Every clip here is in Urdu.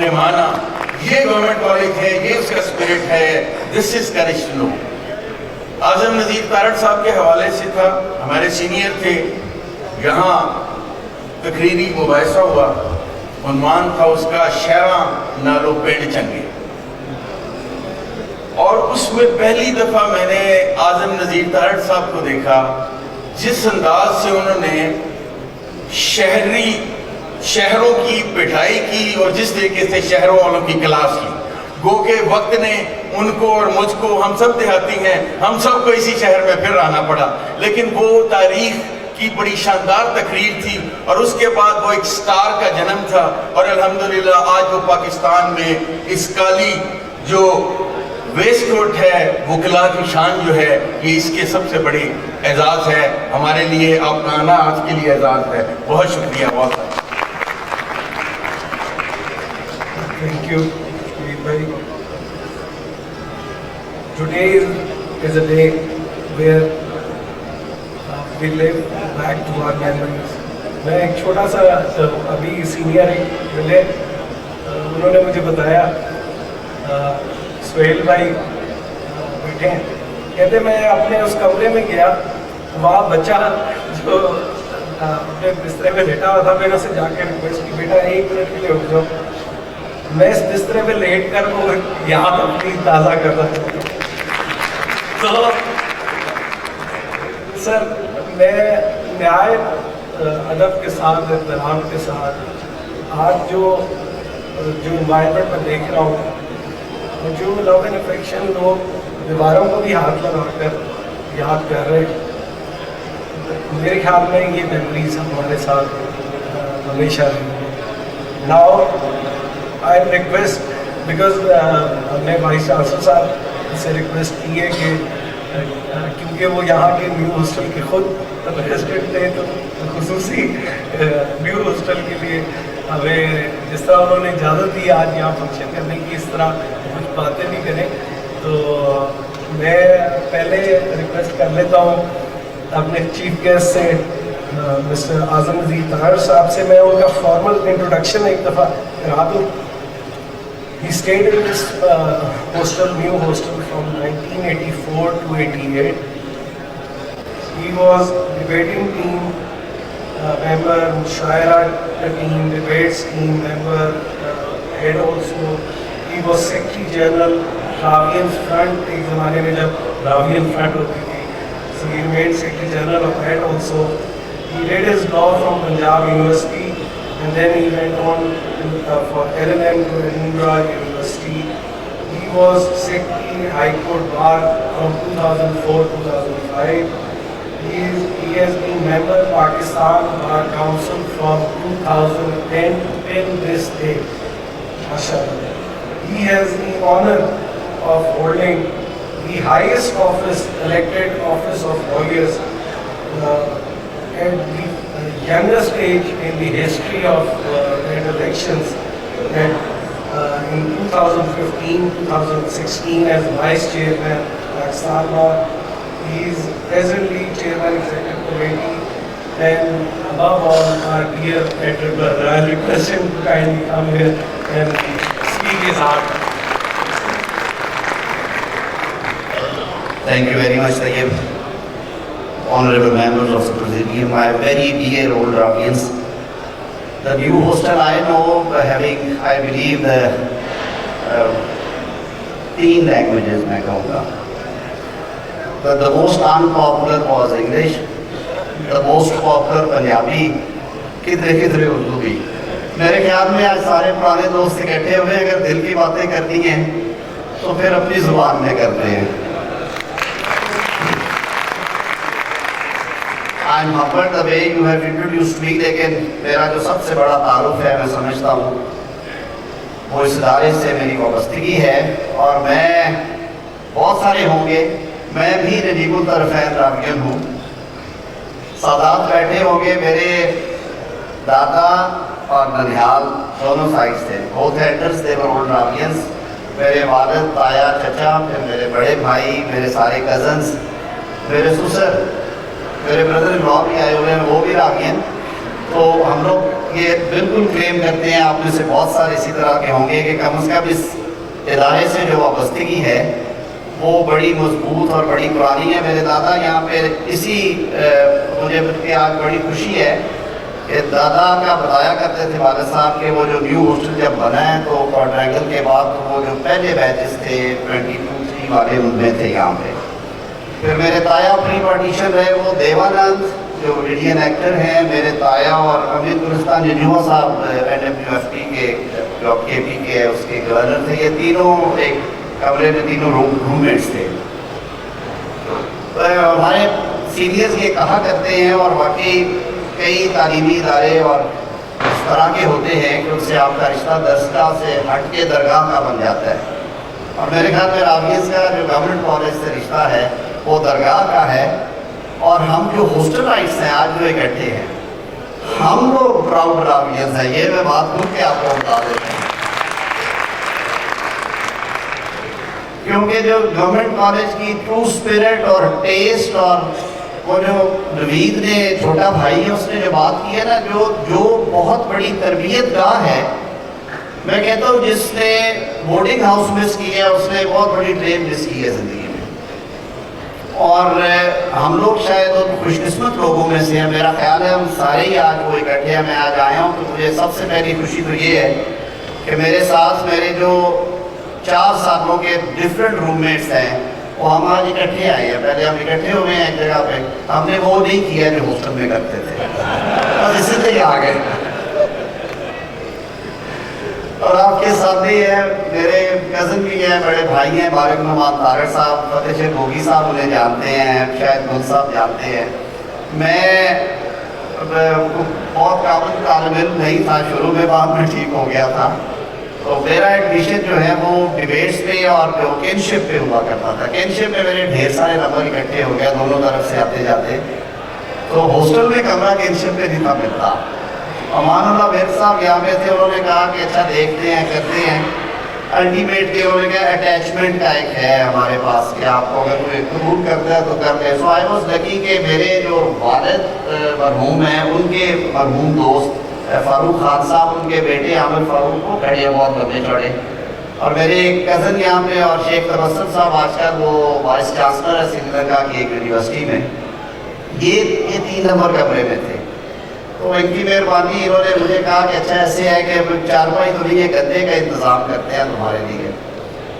نے مانا یہ گورنمنٹ کالج ہے, یہ اس کا اسپرٹ ہے, دس از کریج ٹو نو. اعظم نذیر تارڑ صاحب کے حوالے سے تھا, ہمارے سینئر تھے, یہاں تقریری مباحثہ ہوا, عنوان تھا اس کا شہراں نالو پنڈ چنگے, اور اس میں پہلی دفعہ میں نے اعظم نذیر تارڑ صاحب کو دیکھا جس انداز سے انہوں نے شہروں کی پٹھائی کی اور جس طریقے سے شہروں والوں کی کلاس لی. گو کہ وقت نے ان کو اور مجھ کو, ہم سب دیہاتی ہیں, ہم سب کو اسی شہر میں پھر آنا پڑا, لیکن وہ تاریخ کی بڑی شاندار تقریر تھی, اور اس کے بعد وہ ایک سٹار کا جنم تھا, اور الحمدللہ آج وہ پاکستان میں اس کالی جو ویسٹ کوٹ ہے, وکلا کی شان جو ہے, یہ اس کے سب سے بڑی اعزاز ہے ہمارے لیے. آپ کا آنا آج کے لیے اعزاز ہے. بہت شکریہ. بہت تھینک یو بھائی. Today is a day where we live back to our memories. میں ایک چھوٹا سا, ابھی سینئر ایک ملے, انہوں نے مجھے بتایا سہیل بھائی بیٹھے ہیں, کہتے میں اپنے اس کمرے میں گیا, وہاں بچہ جو اپنے بسترے میں لیٹا ہوا تھا, میں نے اسے جا کے ریکویسٹ کی بیٹا 1 منٹ کے لیے اٹھ جاؤ, میں اس بسترے میں لیٹ کر وہ یاد اپنی تازہ کر رہا تھا. تو سر میں نہایت ادب کے ساتھ, احترام کے ساتھ آج جو انوائرمنٹ میں دیکھ رہا ہوں, جو لو اینڈ افیکشن لوگ دیواروں کو بھی ہاتھ لگا کر یاد کر رہے ہیں, میرے خیال میں یہ میموریز ہمارے ساتھ ہمیشہ رہیں گی. ناؤ آئی ریکویسٹ, بیکاز ہم نے وائس چانسلر صاحب سے ریکویسٹ کی ہے کہ کیونکہ وہ یہاں کے نیو ہاسٹل کے خود ریزیڈنٹ تھے, تو خصوصی نیو ہاسٹل کے لیے ہمیں جس طرح انہوں نے اجازت دی آج یہاں فنکشن کرنے کی, اس طرح کچھ باتیں بھی کریں. تو میں پہلے ریکویسٹ کر لیتا ہوں اپنے چیف گیسٹ سے, مسٹر اعظم نذیر تارڑ صاحب سے, میں ان کا فارمل انٹروڈکشن ایک دفعہ کرا دوں. He stayed in this hostel, new hostel, from 1984 to 88. He was debating team member, Mushaira team, debates team member, head also. He was Secretary General, Ravian Front, ایک زمانے میں جب Ravian Front ہوتی تھی, so he remained Secretary General of head also. He did his law from Punjab University, and then he went on for LLM to Edinburgh University. He was Secretary High Court Bar from 2004-2005. He has been member of Pakistan Bar Council from 2010 till this day. MashaAllah. He has the honor of holding the highest office, elected office of lawyers, at the youngest age in the history of elections, and in 2015-2016 as Vice Chairman Pakistan Bar. He is presently Chairman Executive Committee, and above all our dear elder brother. I request him to kindly come here and speak his heart. Thank you very much, Tayyib. Honorable members of the Presidium, my very dear old Ravians. The new hostel I know, having, I believe, the 3 languages, میں کہوں گا. But the most unpopular was English, the most popular Punjabi, کدھرے Urdu بھی. میرے خیال میں آج سارے پرانے دوست اکٹھے ہوئے, اگر دل کی باتیں کرنی ہیں تو پھر اپنی زبان میں کرتے ہیں. I'm humbled the way you have introduced me, لیکن میرا جو سب سے بڑا تعارف ہے, میں سمجھتا ہوں وہ اس ادارے سے میری وابستگی ہے, اور میں بہت سارے ہوں گے, میں بھی نجیب الطرفین راویان ہوں. سادات بیٹھے ہوں گے, میرے دادا اور ننیال دونوں سائڈ تھے, both elders they were old Ravians. میرے والد, تایا, چچا, پھر میرے بڑے بھائی, میرے سارے کزنز, میرے سسر, میرے بردر ان لا بھی آئے ہوئے ہیں, وہ بھی راویان. تو ہم لوگ یہ بالکل کلیم کرتے ہیں، آپ میں سے بہت سارے اسی طرح کے ہوں گے، کہ کم از کم اس ادارے سے جو وابستگی ہے وہ بڑی مضبوط اور بڑی پرانی ہے۔ میرے دادا یہاں پہ اسی مجھے آج بڑی خوشی ہے کہ دادا کا بتایا کرتے تھے والد صاحب کہ وہ جو نیو ہاسٹل جب بنا ہے تو کوارٹرینگل کے بعد وہ جو پہلے بیچز تھے 22-3 والے ان میں تھے یہاں پہ۔ پھر میرے تایا پری پارٹیشن رہے وہ دیوانند جو انڈین ایکٹر ہیں، میرے تایا اور امرت گلستان جنوبا صاحب NWFP کے جو اب KP کے اس کے گورنر تھے، یہ تینوں ایک کمرے میں تینوں روم میٹس تھے۔ ہمارے سینئرز یہ کہا کرتے ہیں، اور واقعی کئی تعلیمی ادارے اور اس طرح کے ہوتے ہیں کہ ان سے آپ کا رشتہ درسگاہ سے ہٹ کے درگاہ کا بن جاتا ہے، اور میرے خیال میں راویز کا جو گورنمنٹ کالج سے رشتہ ہے وہ درگاہ کا ہے۔ اور ہم جو ہاسٹلائٹس ہیں آج جو اکٹھے ہیں، ہم لوگ پراؤڈ راویز ہیں، یہ میں بات کھل کے آپ کو بتا دیتا ہوں، کیونکہ جو گورنمنٹ کالج کی ٹرو اسپرٹ اور ٹیسٹ، اور وہ جو نوید نے چھوٹا بھائی ہے اس نے جو بات کی ہے نا، جو بہت بڑی تربیت گاہ ہے، میں کہتا ہوں جس نے بورڈنگ ہاؤس مس کی ہے اس نے بہت بڑی ٹرین مس کی ہے زندگی میں۔ اور ہم لوگ شاید ان خوش قسمت لوگوں میں سے ہیں، میرا خیال ہے ہم سارے ہی آج وہ اکٹھے ہیں۔ میں آج آیا ہوں تو مجھے سب سے پہلی خوشی تو یہ ہے کہ میرے ساتھ میرے جو 4 سالوں کے ڈفرینٹ روم میٹس ہیں وہ ہم آج اکٹھے آئے ہیں۔ پہلے ہم اکٹھے ہوئے ہیں ایک جگہ پہ، ہم نے وہ نہیں کیا جو ہاسٹل میں کرتے تھے، بس اسی سے ہی آ گئے۔ اور آپ کے ساتھ ہی ہیں میرے کزن بھی ہیں، بڑے بھائی ہیں، بارک نعمان طارق صاحب، فتح شیر گوگی صاحب انہیں جانتے ہیں، شاید گل صاحب جانتے ہیں۔ میں بہت قابل طالب علم نہیں تھا شروع میں، بعد میں ٹھیک ہو گیا تھا، تو میرا ایڈمیشن جو ہے وہ ڈیبیٹس پہ اور جو کینشپ پہ ہوا کرتا تھا۔ کینشپ میں میرے ڈھیر سارے نمبر اکٹھے ہو گیا دونوں طرف سے آتے جاتے، تو ہاسٹل میں کمرہ کینشپ پہ نہیں تھا ملتا۔ امان اللہ بیر صاحب یہاں پہ تھے، انہوں نے کہا کہ اچھا دیکھتے ہیں کرتے ہیں، الٹیمیٹلی انہوں نے کہا اٹیچمنٹ کا ایک ہے ہمارے پاس کہ آپ کو اگر کوئی قبول کرتا ہے تو کر لیں۔ سو آئی واز لکی کہ میرے جو والد مرحوم ہیں ان کے مرحوم دوست فاروق خان صاحب، ان کے بیٹے عامر فاروق کو کھڑے بہت لمبے چڑھے، اور میرے ایک کزن یہاں پہ اور شیخ تبسم صاحب آج کل وہ وائس چانسلر ہے سری لنکا کی ایک یونیورسٹی میں، یہ 3 نمبر کمرے میں تھے۔ تو ان کی مہربانی، انہوں نے مجھے کہا کہ اچھا ایسے ہے کہ چارپائی تو نہیں ہے، گدے کا انتظام کرتے ہیں تمہارے لیے۔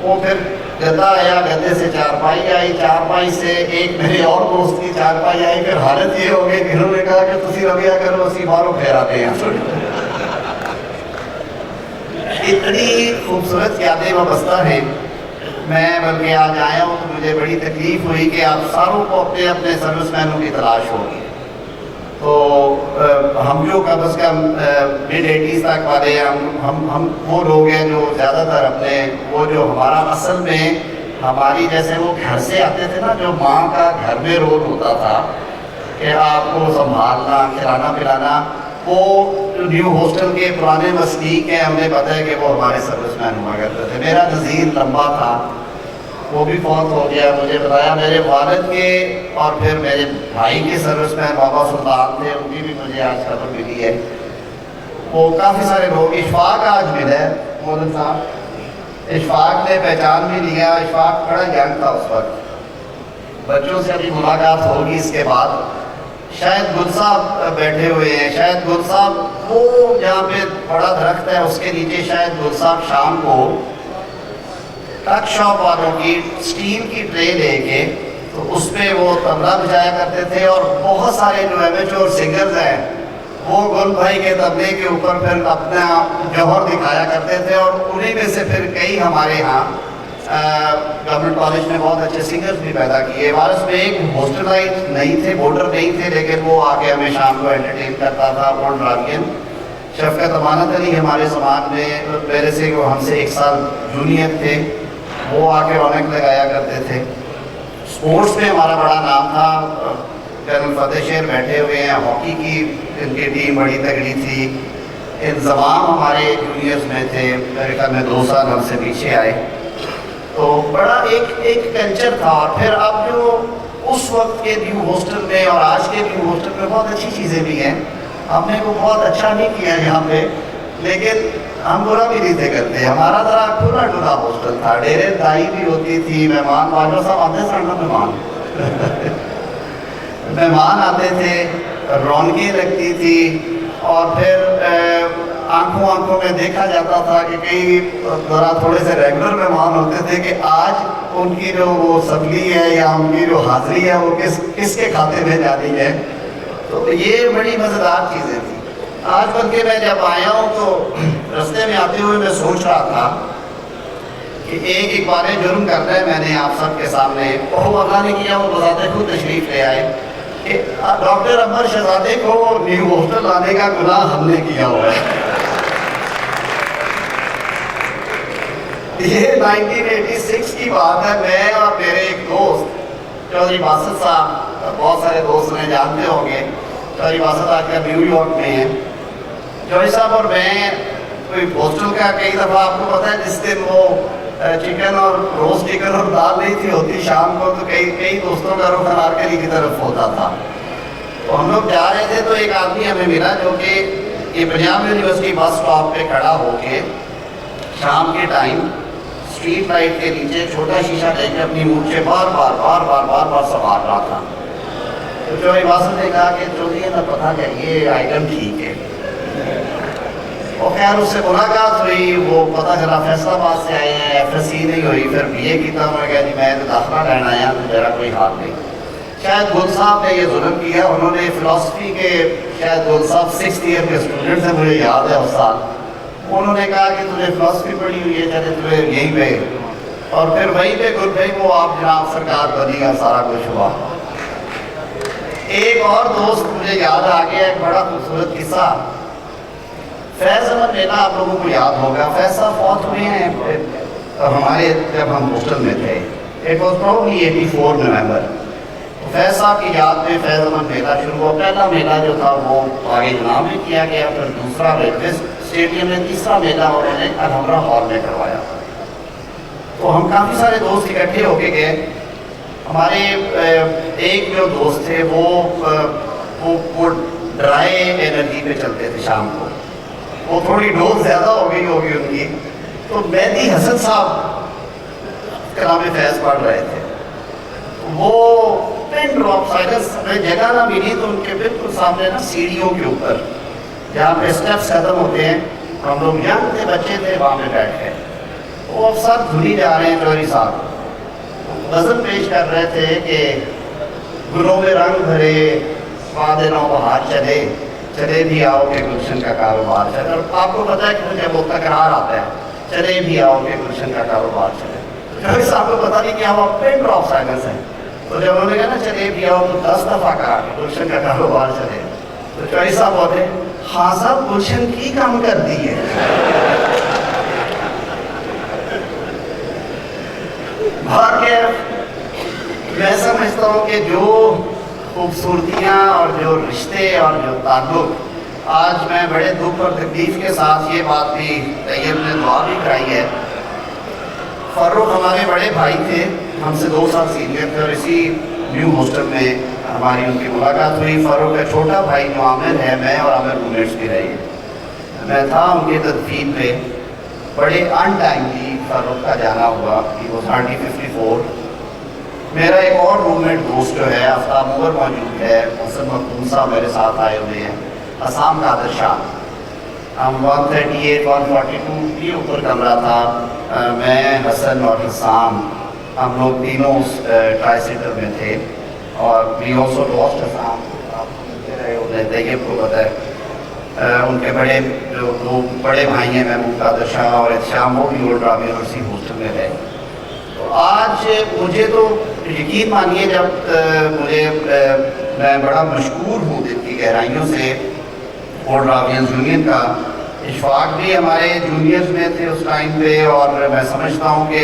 وہ پھر گدا آیا، گدے سے چارپائی آئی، چارپائی سے ایک میرے اور دوست کی چارپائی آئی، پھر حالت یہ ہو گئی کہ انہوں نے کہا کہ تسی رویہ کرو اسی باروں پھیراتے ہیں۔ اتنی خوبصورت یادیں وابستہ ہیں۔ میں بلکہ آج آیا ہوں تو مجھے بڑی تکلیف ہوئی کہ آپ ساروں کو اپنے اپنے سروس مینوں کی تلاش ہوگی، تو ہم جو کم از کم mid 80s تک والے ہیں، ہم وہ لوگ ہیں جو زیادہ تر اپنے وہ جو ہمارا اصل میں ہماری جیسے وہ گھر سے آتے تھے نا، جو ماں کا گھر میں رول ہوتا تھا کہ آپ کو سنبھالنا کھلانا پلانا، وہ نیو ہاسٹل کے پرانے مسلیک ہیں، ہمیں پتہ ہے کہ وہ ہمارے سروس مین ہوا کرتے تھے۔ میرا نظیر لمبا تھا، وہ بھی فوت ہو گیا۔ مجھے بتایا میرے والد کے اور پھر میرے بھائی کے سروس مین بابا سلطان تھے، ان کی بھی مجھے آج خبر ملی ہے۔ وہ کافی سارے لوگ، اشفاق آج ملا ہے مولن صاحب، اشفاق نے پہچان بھی لیا، اشفاق بڑا ینگ تھا اس وقت، بچوں سے ابھی ملاقات ہوگی اس کے بعد۔ شاید گل صاحب بیٹھے ہوئے ہیں، شاید گل صاحب وہ جہاں پہ بڑا درخت ہے اس کے نیچے شاید گل صاحب شام کو ٹک شاپ والوں کی اسٹیل کی ٹرے لے کے تو اس پہ وہ طبلہ بجایا کرتے تھے، اور بہت سارے جو ایمیچور سنگرز ہیں وہ گل بھائی کے طبلے کے اوپر پھر اپنا جوہر دکھایا کرتے تھے، اور انہیں میں سے پھر کئی ہمارے ہاں گورنمنٹ کالج میں بہت اچھے سنگرز بھی پیدا کیے۔ وارث میں ایک ہاسٹلائٹ نہیں تھے، بورڈر نہیں تھے، لیکن وہ آ کے ہمیں شام کو انٹرٹین کرتا تھا، اولڈ راوین شفقت امانت علی ہمارے سماج میں میرے سے وہ ہم سے 1 سال جونیئر تھے، وہ آ کے رونق لگایا کرتے تھے۔ اسپورٹس میں ہمارا بڑا نام تھا، جنرل فتح شیر بیٹھے ہوئے ہیں، ہاکی کی ان کی ٹیم بڑی تگڑی تھی، انضمام ہمارے جونیئرز میں تھے، میرے خیال میں 2 سال ہم سے پیچھے آئے، تو بڑا ایک کلچر تھا۔ اور پھر اب جو اس وقت کے نیو ہاسٹل میں اور آج کے نیو ہاسٹل میں بہت اچھی چیزیں بھی ہیں، ہم نے کو بہت اچھا نہیں کیا یہاں پہ، لیکن ہم برا بھی نہیں تھے کرتے. ہمارا ذرا کھلا ڈلا ہاسٹل تھا، ڈیرے دائی بھی ہوتی تھی، مہمان واجو صاحب آتے سن نا، مہمان آتے تھے، رونقیں لگتی تھی. اور پھر آنکھوں آنکھوں میں دیکھا جاتا تھا کہ کئی ذرا تھوڑے سے ریگولر مہمان ہوتے تھے کہ آج ان کی جو وہ سبلی ہے یا ان کی جو حاضری ہے وہ کس کے کھاتے میں جانی ہے. تو یہ بڑی مزیدار چیزیں تھیں. آج بلکہ میں جب آیا ہوں تو رستے میں آتے ہوئے میں سوچ رہا تھا کہ ایک بار جرم کرنا ہے میں نے آپ سب کے سامنے، وہ اللہ نے کیا وہ بذات خود تشریف لے آئے کہ ڈاکٹر عمر شہزادے کو نیو ہاسٹل لانے کا گناہ ہم نے کیا ہوا ہے. یہ 1986 کی بات ہے. میں اور میرے ایک دوست چودھری باسط صاحب، بہت سارے دوست انہیں جانتے ہوں گے، چودھری باسط آج کل نیو یارک میں ہیں. چودھری صاحب اور میں کوئی ہاسٹل کا کئی دفعہ آپ کو پتہ ہے جس دن وہ چکن اور روسٹ چکن اور دال نہیں تھی ہوتی شام کو، تو کئی دوستوں کا رخ انارکلی کی طرف ہوتا تھا. تو ہم لوگ جا رہے تھے تو ایک آدمی ہمیں ملا جو کہ یہ پنجاب یونیورسٹی بس اسٹاپ پہ کھڑا ہو کے شام کے ٹائم اسٹریٹ لائٹ کے نیچے چھوٹا شیشہ لے کے اپنی مونچھیں بار بار سنوار رہا تھا. تو چودھری باسط نے کہا کہ چودھری نہ پتہ کہ یہ آئٹم ٹھیک ہے. اور خیر اس سے ملاقات ہوئی، وہ پتہ چلا فیصل آباد سے آئے ہیں، ایف ایس سی نہیں ہوئی، پھر بی اے کیا. انہوں نے کہا جی میں داخلہ لینا آیا تو میرا کوئی حال نہیں. شاید گل صاحب نے یہ ظلم کیا، انہوں نے فلاسفی کے، شاید گل صاحب 6th ایئر کے اسٹوڈنٹ سے، مجھے یاد ہے اس سال، انہوں نے کہا کہ تجھے فلاسفی پڑھی ہوئی ہے چلے تجھے یہیں پہ. اور پھر وہیں پہ گل بھائی وہ آپ جناب سرکار بنی گا، سارا کچھ ہوا. ایک اور دوست مجھے یاد آ گیا، ایک بڑا خوبصورت قصہ. فیض احمد میلہ آپ لوگوں کو یاد ہوگا، فیض صاحب فوت ہوئے ہیں ہمارے جب ہم ہاسٹل میں تھے. اٹ واز پروبلی 84 نومبر. فیض صاحب کی یاد میں فیض احمد میلہ شروع ہوا. پہلا میلہ جو تھا وہ آگے جناب میں کیا گیا، پھر دوسرا ریلوے اسٹیڈیم میں، تیسرا میلہ انہوں نے الحمرہ ہال میں کروایا. تو ہم کافی سارے دوست اکٹھے ہو کے گئے. ہمارے ایک جو دوست تھے وہ ڈرائی انرجی پہ چلتے تھے شام کو، وہ تھوڑی ڈوز زیادہ ہو گئی ہوگی ان کی. تو مہدی حسن صاحب کلام فیض پڑھ رہے تھے. وہ پن ڈراپ سائلنس میں جگہ نہ ملی تو ان کے بالکل سامنے نا سیڑھیوں کے اوپر جہاں پہ اسٹیپس ختم ہوتے ہیں، ہم لوگ ینگ تھے، بچے تھے، وہاں پہ بیٹھ گئے. وہ افسر دھلی جا رہے ہیں، چودھری صاحب غزل پیش کر رہے تھے کہ گلوں میں رنگ بھرے باد نو بہار چلے، چلے بھی آؤ کہ گلشن کا کاروبار چلے. اور آپ کو پتہ ہے کہ مجھے وہ تکرار آتا ہے، چلے بھی آؤ کہ گلشن کا کاروبار چلے. چودھری صاحب کو پتہ نہیں کیا وہ پن ڈراپ سائلنس ہے. تو جب انہوں نے کہا نا چلے بھی آؤ تو 10 دفعہ کہا کہ گلشن کا کاروبار چلے. تو چودھری صاحب بولے ہاں صاحب گلشن کی کام کرتی ہے. میں سمجھتا ہوں کہ جو خوبصورتیاں اور جو رشتے اور جو تعلق، آج میں بڑے دکھ اور تکلیف کے ساتھ یہ بات بھی طیب نے دعا بھی کرائی ہے. فاروق ہمارے بڑے بھائی تھے، ہم سے 2 سال سینئر تھے، اور اسی نیو ہاسٹل میں ہماری ان کی ملاقات ہوئی. فاروق کا چھوٹا بھائی جو عامر ہے، میں اور عامر روممیٹس بھی رہے. میں تھا ان کے تدفین پہ، بڑے ان ٹائملی فاروق کا جانا ہوا. He was hardly 54. میرا ایک اور روم میٹ دوست جو ہے آفتاب عمر موجود ہے، حسن مختوم صاحب میرے ساتھ آئے ہوئے ہیں، حسام قادر شاہ. ہم 138 142 بھی اوپر کمرہ تھا. میں، حسن اور حسام، ہم لوگ تینوں ٹرائی سیٹر میں تھے. اور وی آلسو لاسٹ حسام، آپ سنتے رہے ہوتے ہیں، طیب کو پتہ ہے ان کے بڑے جو 2 بڑے بھائی ہیں، محمود قادر شاہ اور احتشام، وہ بھی اولڈ ڈرامے یونیورسٹی ہاسٹل میں رہے. تو آج مجھے تو یقین مانیے جب میں بڑا مشکور ہوں دل کی گہرائیوں سے اولڈ ڈرامین یونین کا. اشفاق بھی ہمارے جونیئرز میں تھے اس ٹائم پہ، اور میں سمجھتا ہوں کہ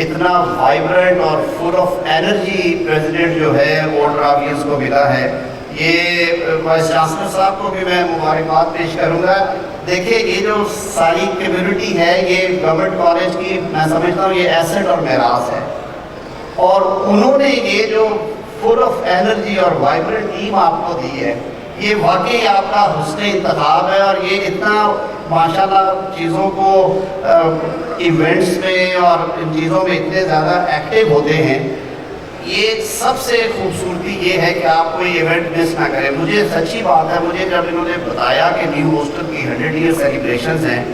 اتنا وائبرنٹ اور فل آف انرجی پریزیڈنٹ جو ہے اولڈ ڈرامینز کو ملا ہے. یہ وائس چانسلر صاحب کو بھی میں مبارکباد پیش کروں گا. دیکھیں یہ جو ساری کمیونٹی ہے، یہ گورنمنٹ کالج کی میں سمجھتا ہوں یہ ایسٹ اور میراث ہے. اور انہوں نے یہ جو فل آف انرجی اور وائبرنٹ ٹیم آپ کو دی ہے، یہ واقعی آپ کا حسن انتخاب ہے، اور یہ اتنا ماشاءاللہ چیزوں کو ایونٹس میں اور ان چیزوں میں اتنے زیادہ ایکٹیو ہوتے ہیں. یہ سب سے خوبصورتی یہ ہے کہ آپ کوئی ایونٹ مس نہ کریں. مجھے سچی بات ہے، مجھے جب انہوں نے بتایا کہ نیو ہاسٹل کی 100 ایئر سیلیبریشنز ہیں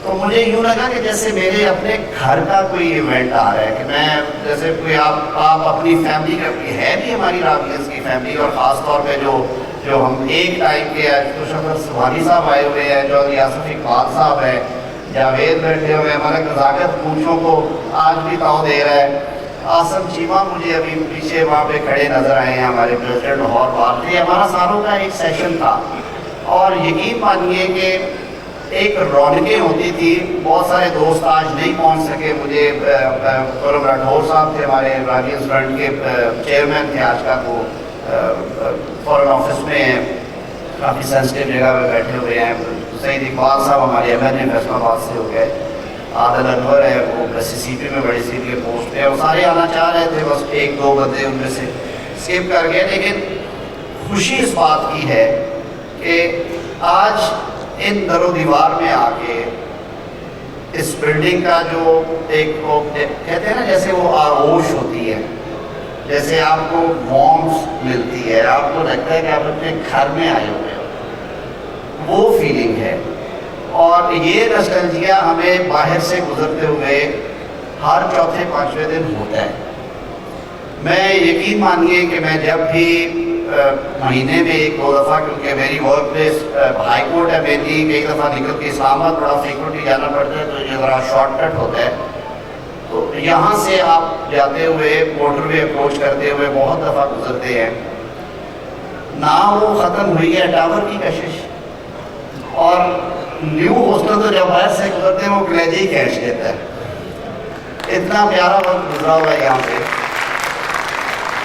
تو مجھے یوں لگا کہ جیسے میرے اپنے گھر کا کوئی ایونٹ آ رہا ہے، کہ میں جیسے کوئی آپ اپنی فیملی کا ہے بھی ہماری راویلز کی فیملی، اور خاص طور پہ جو ہم ایک ٹائم کے خوشخبر سبحانی صاحب آئے ہوئے ہیں، جو یاسف اقبال صاحب ہیں، جاوید بیٹھے ہوئے ہیں، ہمارا نزاکت پوچھوں کو آج بھی تاؤ دے رہا ہے. آصم چیمہ مجھے ابھی پیچھے وہاں پہ کھڑے نظر آئے ہیں، ہمارے پریزیڈنٹ لاہور بار تھے. ہمارا سالوں کا ایک سیشن تھا، اور یقین مانیے کہ ایک رونقیں ہوتی تھی. بہت سارے دوست آج نہیں پہنچ سکے. مجھے خرم راٹھور صاحب تھے، ہمارے راویلز فرنٹ کے چیئرمین تھے، آج کا وہ فورن آفس میں ہیں، کافی سینسٹیو جگہ پہ بیٹھے ہوئے ہیں. سعید اقبال صاحب ہمارے ایم ایل اے فیصل آباد سے ہو گئے. عادل انور ہے، وہ سی سی پی میں بڑی سینئر پوسٹ پہ ہے. وہ سارے آنا چاہ رہے تھے، بس ایک دو بندے ان میں سے اسکپ کر گئے. لیکن خوشی اس بات کی ہے کہ آج ان در و دیوار میں آ کے اس بلڈنگ کا جو ایک وہ کہتے ہیں نا، جیسے وہ آغوش ہوتی ہے، جیسے آپ کو وارمتھ ملتی ہے، آپ کو لگتا ہے کہ آپ اپنے گھر میں آئے ہوئے ہو، وہ فیلنگ ہے. اور یہ نسٹلجیا ہمیں باہر سے گزرتے ہوئے ہر چوتھے پانچویں دن ہوتا ہے. میں یقین مانیے کہ میں جب بھی مہینے میں ایک دو دفعہ، کیونکہ میری ورک پلیس ہائی کورٹ ہے، میری کئی دفعہ نکل کے اسلام آباد بڑا فریکوینٹلی جانا پڑتا ہے، تو یہ ذرا شارٹ کٹ ہوتا ہے. تو یہاں سے آپ جاتے ہوئے موٹر وے اپروچ کرتے ہوئے بہت دفعہ گزرتے ہیں. نہ وہ ختم ہوئی ہے ٹاور کی کشش، اور نیو ہاسٹل تو جب باہر سے گزرتے ہیں وہ کلیجے ہی کھینچ لیتا ہے. اتنا پیارا وقت گزرا ہوا ہے یہاں پہ.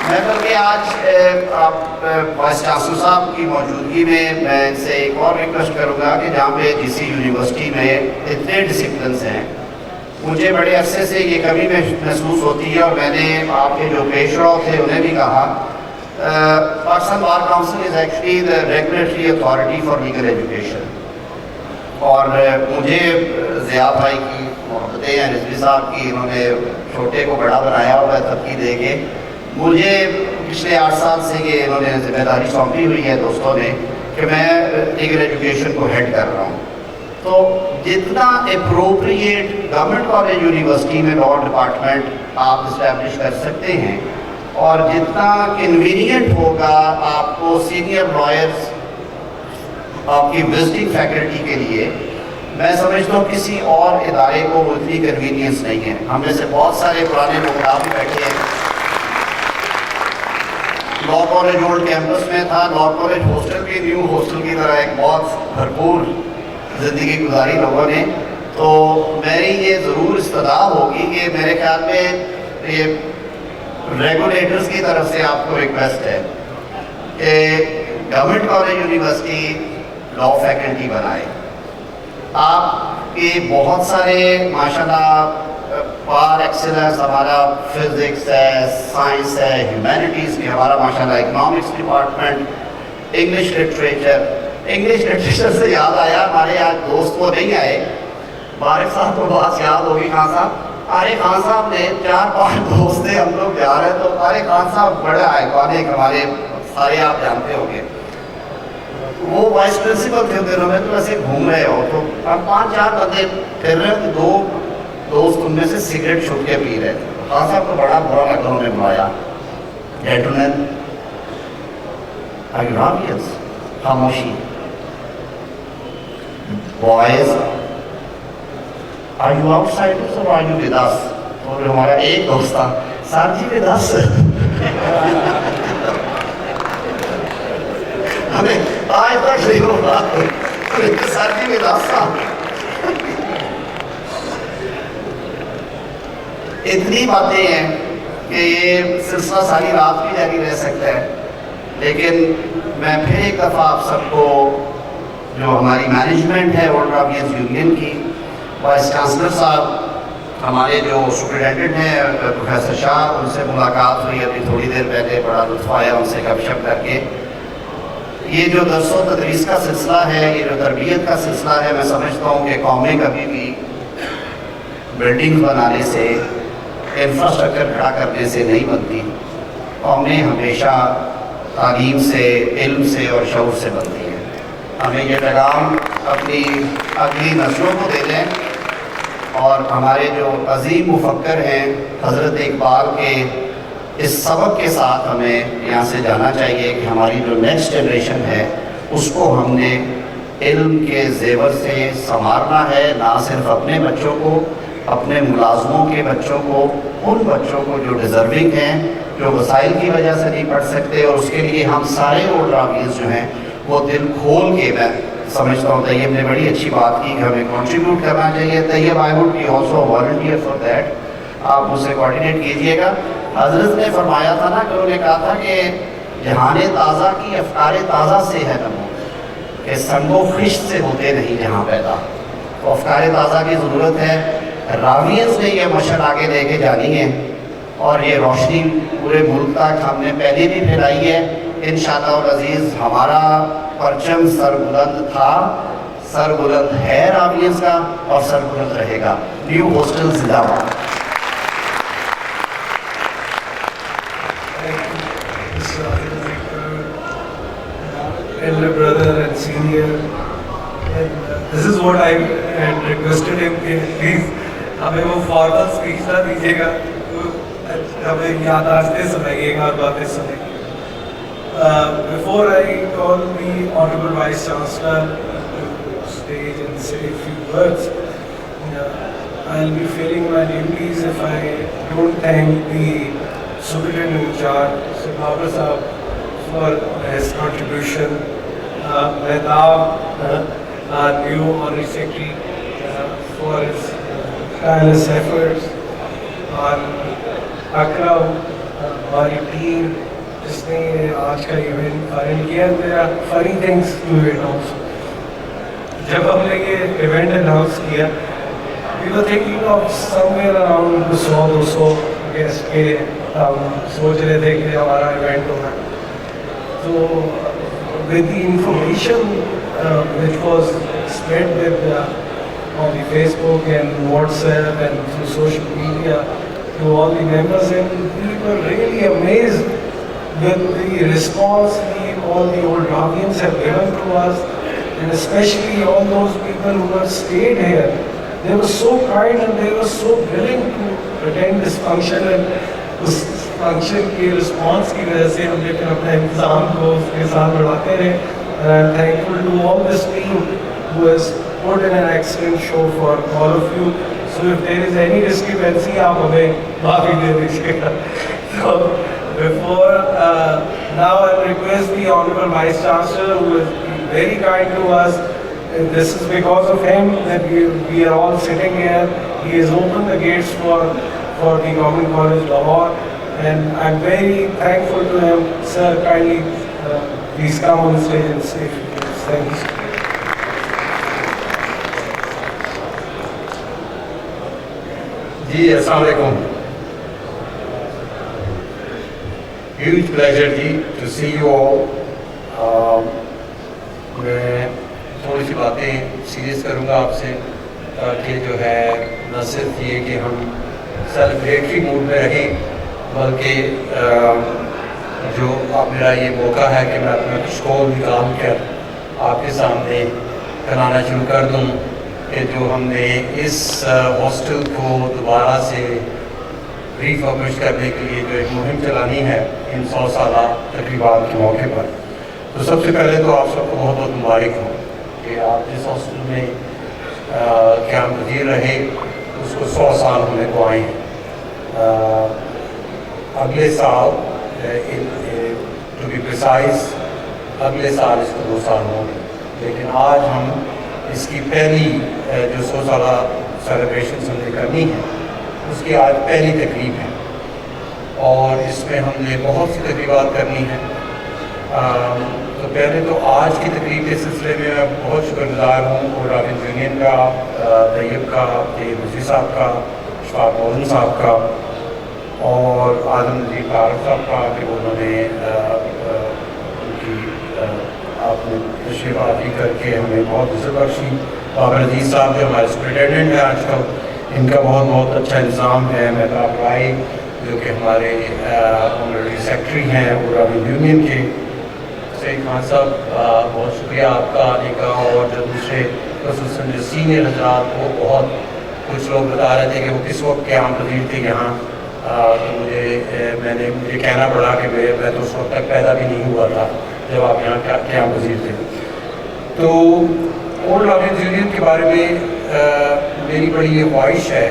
میں بلکہ آج آپ وائس چانسلر صاحب کی موجودگی میں ان سے ایک اور ریکویسٹ کروں گا کہ جہاں پہ جی سی یونیورسٹی میں اتنے ڈسپلنس ہیں، مجھے بڑے عرصے سے یہ کمی محسوس ہوتی ہے. اور میں نے آپ کے جو پیش رو تھے انہیں بھی کہا، Pakistan bar council is actually the regulatory authority for legal education. اور مجھے ضیاء بھائی کی محبتیں ہیں، رضوی صاحب کی، انہوں نے چھوٹے کو بڑا بنایا ہوا ہے تبکی دے کے. مجھے پچھلے 8 سال سے یہ انہوں نے ذمہ داری سونپی ہوئی ہے دوستوں نے کہ میں لیگل ایجوکیشن کو ہیڈ کر رہا ہوں. تو جتنا اپروپریٹ گورنمنٹ کالج یونیورسٹی میں لاء ڈپارٹمنٹ آپ اسٹیبلش کر سکتے ہیں، اور جتنا کنوینئنٹ ہوگا آپ کو سینئر لائرز آپ کی وزٹنگ فیکلٹی کے لیے، میں سمجھتا ہوں کسی اور ادارے کو اتنی کنوینئنس نہیں ہے. ہم میں سے بہت سارے پرانے لوگ آپ بیٹھے ہیں. لاء کالج اولڈ کیمپس میں تھا، لاء کالج ہاسٹل بھی نیو ہاسٹل کی طرح ایک بہت بھرپور زندگی گزاری لوگوں نے. تو میری یہ ضرور استدعا ہوگی کہ میرے خیال میں یہ ریگولیٹرز کی طرف سے آپ کو ریکویسٹ ہے کہ government college university law faculty بنائے. آپ کے بہت سارے ماشاءاللہ پار ایکسلنس، ہمارا فزکس ہے، سائنس ہے، ہیومینٹیز بھی ہمارا ماشاءاللہ، اکنامکس ڈپارٹمنٹ، انگلش لٹریچر سے یاد آیا، ہمارے یہاں دوست وہ نہیں آئے. بارک صاحب کو بات یاد ہوگی، خان صاحب، عارف خان صاحب نے 4-5 دوست تھے، ہم لوگ جا رہے تو عارف خان صاحب بڑے آئیکونک ہمارے سارے آپ جانتے ہوں گے. وہ وائس پرنسپل تھے دنوں میں، تو ایسے گھوم رہے ہو تو ہم 5-4 بندے پھر رہے تو 2 دوست ان میں سے سگریٹ چھوٹ کے پی رہے تھے. خان صاحب کو بڑا برا لگا، انہوں نے بلایا، جینٹلمین خاموشی، boys are you outsiders or are you with us؟ اور ہمارا ایک دوست تھا، سر جی with us. ہمیں آج تک نہیں ہوگا سر جی with us. اتنی باتیں ہیں کہ یہ سلسلہ ساری رات بھی جاری رہ سکتا ہے. لیکن میں پھر ایک دفعہ آپ سب کو، جو ہماری مینجمنٹ ہے اولڈ راویلز یونین کی، وائس چانسلر صاحب، ہمارے جو سپرنٹینڈنٹ ہیں پروفیسر شاہ، ان سے ملاقات ہوئی ابھی تھوڑی دیر پہلے، بڑا لطف آیا ان سے گپ شپ کر کے. یہ جو درس و تدریس کا سلسلہ ہے، یہ جو تربیت کا سلسلہ ہے، میں سمجھتا ہوں کہ قومیں کبھی بھی بلڈنگ بنانے سے، انفراسٹرکچر کھڑا کرنے سے نہیں بنتی. قومیں ہمیشہ تعلیم سے، علم سے اور شعور سے بنتی ہیں. ہمیں یہ پیغام اپنی اگلی نسلوں کو دے دیں، اور ہمارے جو عظیم مفکر ہیں حضرت اقبال کے اس سبق کے ساتھ ہمیں یہاں سے جانا چاہیے کہ ہماری جو نیکسٹ جنریشن ہے اس کو ہم نے علم کے زیور سے سنوارنا ہے، نہ صرف اپنے بچوں کو، اپنے ملازموں کے بچوں کو، ان بچوں کو جو ڈیزرونگ ہیں، جو وسائل کی وجہ سے نہیں پڑھ سکتے. اور اس کے لیے ہم سارے اولڈ راویز جو ہیں وہ دل کھول کے، میں سمجھتا ہوں طیب نے بڑی اچھی بات کی کہ ہمیں کنٹریبیوٹ کرنا چاہیے. Tayyab I would be also volunteer for that. آپ مجھ سے کوآرڈینیٹ کیجئے گا. حضرت نے فرمایا تھا نا کہ انہوں نے کہا تھا کہ جہان تازہ کی افکار تازہ سے ہے نمو، کہ سنگ و خشت سے ہوتے نہیں جہاں پیدا. تو افکار تازہ کی ضرورت ہے. راویز نے یہ مشعل آگے لے کے جانی ہے، اور یہ روشنی پورے ملک تک ہم نے پہلے بھی پھیلائی ہے. انشاءاللہ العزیز ہمارا پرچم سر بلند تھا، سر بلند ہے راویز کا، اور سر بلند رہے گا. نیو ہاسٹل زندہ باد. Elder brother and senior, and this is what I had requested him کہ please ہمیں وہ فارمل اسپیچ نہ دیجیے گا، ہمیں یادداشتیں سنائیے گا اور باتیں سنائیے گا. Before I call the Honorable Vice Chancellor to stage and say a few words, I'll be failing my duties if I don't thank the Superintendent in charge, Sir Babar Sahab, for his contribution. Mehtab, our new Honorary Secretary, for his tireless efforts. اور اکرم، ہماری ٹیم جس نے آج کا ایونٹ ارینج کیا. میرا فنی تھنگس ٹو اٹ آلسو. جب ہم نے یہ ایونٹ اناؤنس کیا، we were thinking of somewhere around 100-200 guest کے ہم سوچ رہے تھے کہ ہمارا ایونٹ ہوگا. تو with the information which was spread on the Facebook and WhatsApp and through social media to all the members, and we were really amazed with the response all the old Ravians have given to us, and especially all those people who have stayed here. They were so kind and they were so willing to attend this function, and اس فنکشن کی رسپانس کی وجہ سے ہم نے پھر اپنا انتظام کو اس کے ساتھ بڑھاتے رہے. And I'm thankful to all this team who has put in an excellent show for all of you. So if there is any discrepancy, آپ ہمیں معافی دے دیجیے گا. So before now I'll request the Honorable Vice Chancellor, who has been very kind to us. This is because of him that we are all sitting here. He has opened the gates for the Government College Lahore, and I'm very thankful to him. Sir, kindly please come on stage and say a few words. Thank you. جی السلام علیکم. Huge pleasure G to see you all. میں تھوڑی سی باتیں سیریس کروں گا آپ سے، تاکہ جو ہے نہ صرف یہ کہ ہم سیلیبریٹری موڈ میں رہیں، بلکہ جو اب میرا یہ موقع ہے کہ میں اپنا کچھ قول نکال کر آپ کے سامنے کرانا شروع کر دوں کہ جو ہم نے اس ہاسٹل کو دوبارہ سے ریفربش کرنے کے لیے جو ایک مہم چلانی ہے ان 100 سالہ تقریبات کے موقع پر. تو سب سے پہلے تو آپ سب کو بہت بہت مبارک ہوں کہ آپ جس ہاسٹل میں قیام پذیر رہے اس کو 100 سال ہونے کو آئے ہیں. اگلے سال ٹو بی پریسائز اگلے سال اس کو 2 سال ہوں گے، لیکن آج ہم اس کی پہلی جو 100 سالہ سیلیبریشنز ہم نے کرنی ہے اس کی آج پہلی تقریب ہے، اور اس میں ہم نے بہت سی تقریبات کرنی ہیں. تو پہلے تو آج کی تقریب کے سلسلے میں میں بہت شکر گزار ہوں اور راوین یونین کا، طیب کا، مجھے صاحب کا، اشفاق موزن صاحب کا اور عالم نذیر فاروق صاحب کا کہ انہوں نے ان کی آپ نے تشریف آوری کر کے ہمیں بہت عزت بخشی. بابر عزیز صاحب جو ہمارے سپرنٹینڈنٹ ہیں آج کل, ان کا بہت بہت اچھا انتظام ہے. مہتاب رائے جو کہ ہمارے آنریری سیکرٹری ہیں عرابین یونین کے. سعید خان صاحب بہت شکریہ آپ کا آنے کا, اور جو دوسرے خصوصاً جو سینئر حضرات وہ بہت, کچھ لوگ بتا رہے تھے کہ وہ کس وقت قیام پذیر تھے یہاں, تو مجھے کہنا پڑا کہ میں تو اس وقت تک پیدا بھی نہیں ہوا تھا جب آپ یہاں قیام پذیر تھے. تو اولڈ رابنز یونین کے بارے میں میری بڑی یہ خواہش ہے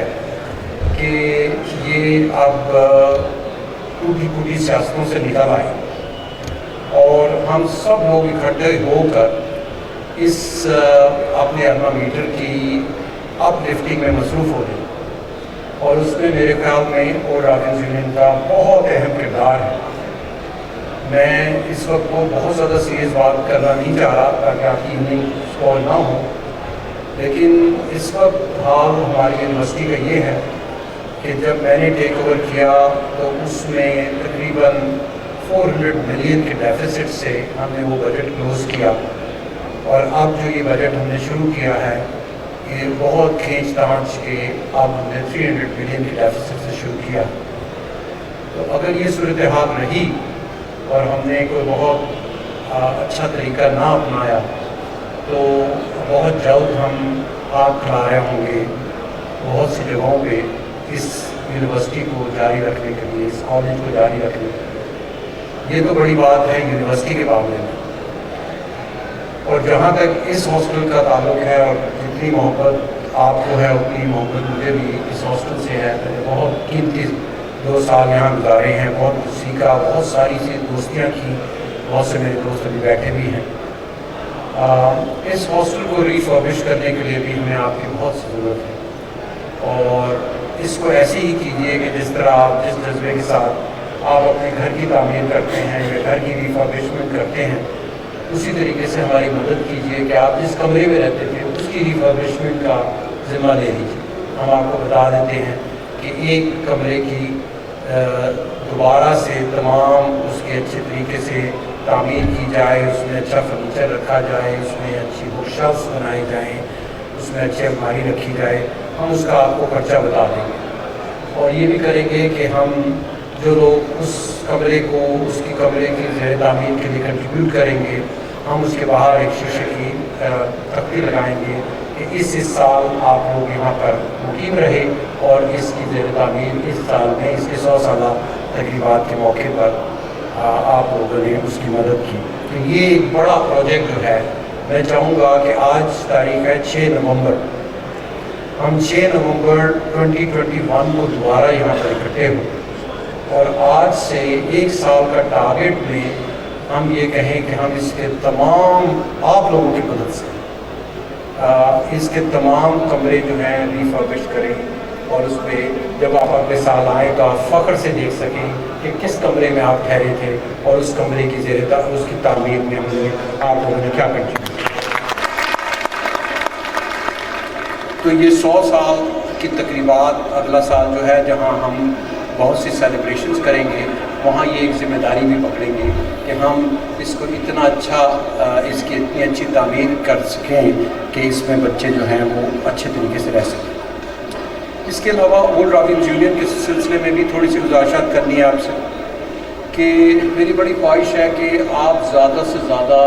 کہ یہ اب ٹوٹی پھوٹی سیاستوں سے نکل آئے اور ہم سب لوگ اکٹھے ہو کر اس اپنے الما میٹر کی اپ لفٹنگ میں مصروف ہو جائیں. اور اس میں میرے خیال میں اولڈ رابنز یونین کا بہت اہم کردار ہے. میں اس وقت کو بہت زیادہ سیریس بات کرنا نہیں چاہ رہا تاکہ آپ کی ایوننگ اسپوائل نہ ہو, لیکن اس وقت حال ہماری یونیورسٹی کا یہ ہے کہ جب میں نے ٹیک اوور کیا تو اس میں تقریباً 400 ملین کے ڈیفیسٹ سے ہم نے وہ بجٹ کلوز کیا, اور اب جو یہ بجٹ ہم نے شروع کیا ہے یہ بہت کھینچ تانچ کے اب ہم نے 300 ملین کے ڈیفیسٹ سے شروع کیا. تو اگر یہ صورتحال رہی اور ہم نے کوئی بہت اچھا طریقہ نہ اپنایا تو بہت جلد ہم ہاتھ کھلا رہے ہوں گے بہت سی جگہوں پہ اس یونیورسٹی کو جاری رکھنے کے لیے, اس کالج کو جاری رکھنے کے لیے. یہ تو بڑی بات ہے یونیورسٹی کے معاملے میں. اور جہاں تک اس ہاسٹل کا تعلق ہے, اور جتنی محبت آپ کو ہے اتنی محبت مجھے بھی اس ہاسٹل سے ہے. میں نے بہت قیمتی 2 سال یہاں گزارے ہیں, بہت کچھ سیکھا, بہت ساری سی دوستیاں کی, بہت سے میرے دوست ابھی بیٹھے بھی ہیں. اس ہاسٹل کو ریفربش کرنے کے لیے بھی ہمیں آپ کی بہت سی ضرورت ہے, اور اس کو ایسے ہی کیجیے کہ جس طرح آپ جس جذبے کے ساتھ آپ اپنے گھر کی تعمیر کرتے ہیں یا گھر کی ریفربشمنٹ کرتے ہیں, اسی طریقے سے ہماری مدد کیجیے کہ آپ جس کمرے میں رہتے تھے اس کی ریفربشمنٹ کا ذمہ لے لیجیے. ہم آپ کو بتا دیتے ہیں کہ ایک کمرے کی دوبارہ سے تمام اس کے اچھے طریقے سے تعمیر کی جائے, اس میں اچھا فرنیچر رکھا جائے, اس میں اچھی بک شیلفس بنائی جائیں, اس میں اچھی الماری رکھی جائے. ہم اس کا آپ کو خرچہ بتا دیں گے, اور یہ بھی کریں گے کہ ہم جو لوگ اس کمرے کو اس کی کمرے کی زیر تعمیر کے لیے کنٹریبیوٹ کریں گے, ہم اس کے باہر ایک شیشے کی تختی لگائیں گے کہ اس سال آپ لوگ یہاں پر مقیم رہے, اور اس کی زیر تعمیر اس سال میں اس کے 100 سالہ تقریبات کے موقع پر آپ لوگوں نے اس کی مدد کی. تو یہ ایک بڑا پروجیکٹ جو ہے, میں چاہوں گا کہ آج تاریخ ہے 6 نومبر, ہم 6 نومبر 2021 کو دوبارہ یہاں پر اکٹھے ہوں, اور آج سے 1 سال کا ٹارگیٹ میں ہم یہ کہیں کہ ہم اس کے تمام آپ لوگوں کی مدد سے اس کے تمام کمرے جو ہیں ریفربش کریں, اور اس پہ جب آپ اگلے سال آئیں تو آپ فخر سے دیکھ سکیں کہ کس کمرے میں آپ ٹھہرے تھے اور اس کمرے کی اس کی تعمیر میں ہم نے آپ لوگوں نے کیا کنٹریبیوٹ کیا. تو یہ 100 سال کی تقریبات اگلا سال جو ہے جہاں ہم بہت سی سیلیبریشنز کریں گے, وہاں یہ ایک ذمہ داری بھی پکڑیں گے کہ ہم اس کو اتنا اچھا اس کی اتنی اچھی تعمیر کر سکیں کہ اس میں بچے جو ہیں وہ اچھے طریقے سے رہ سکیں. اس کے علاوہ اولڈ رابنز یونین کے سلسلے میں بھی تھوڑی سی گزارشات کرنی ہے آپ سے کہ میری بڑی خواہش ہے کہ آپ زیادہ سے زیادہ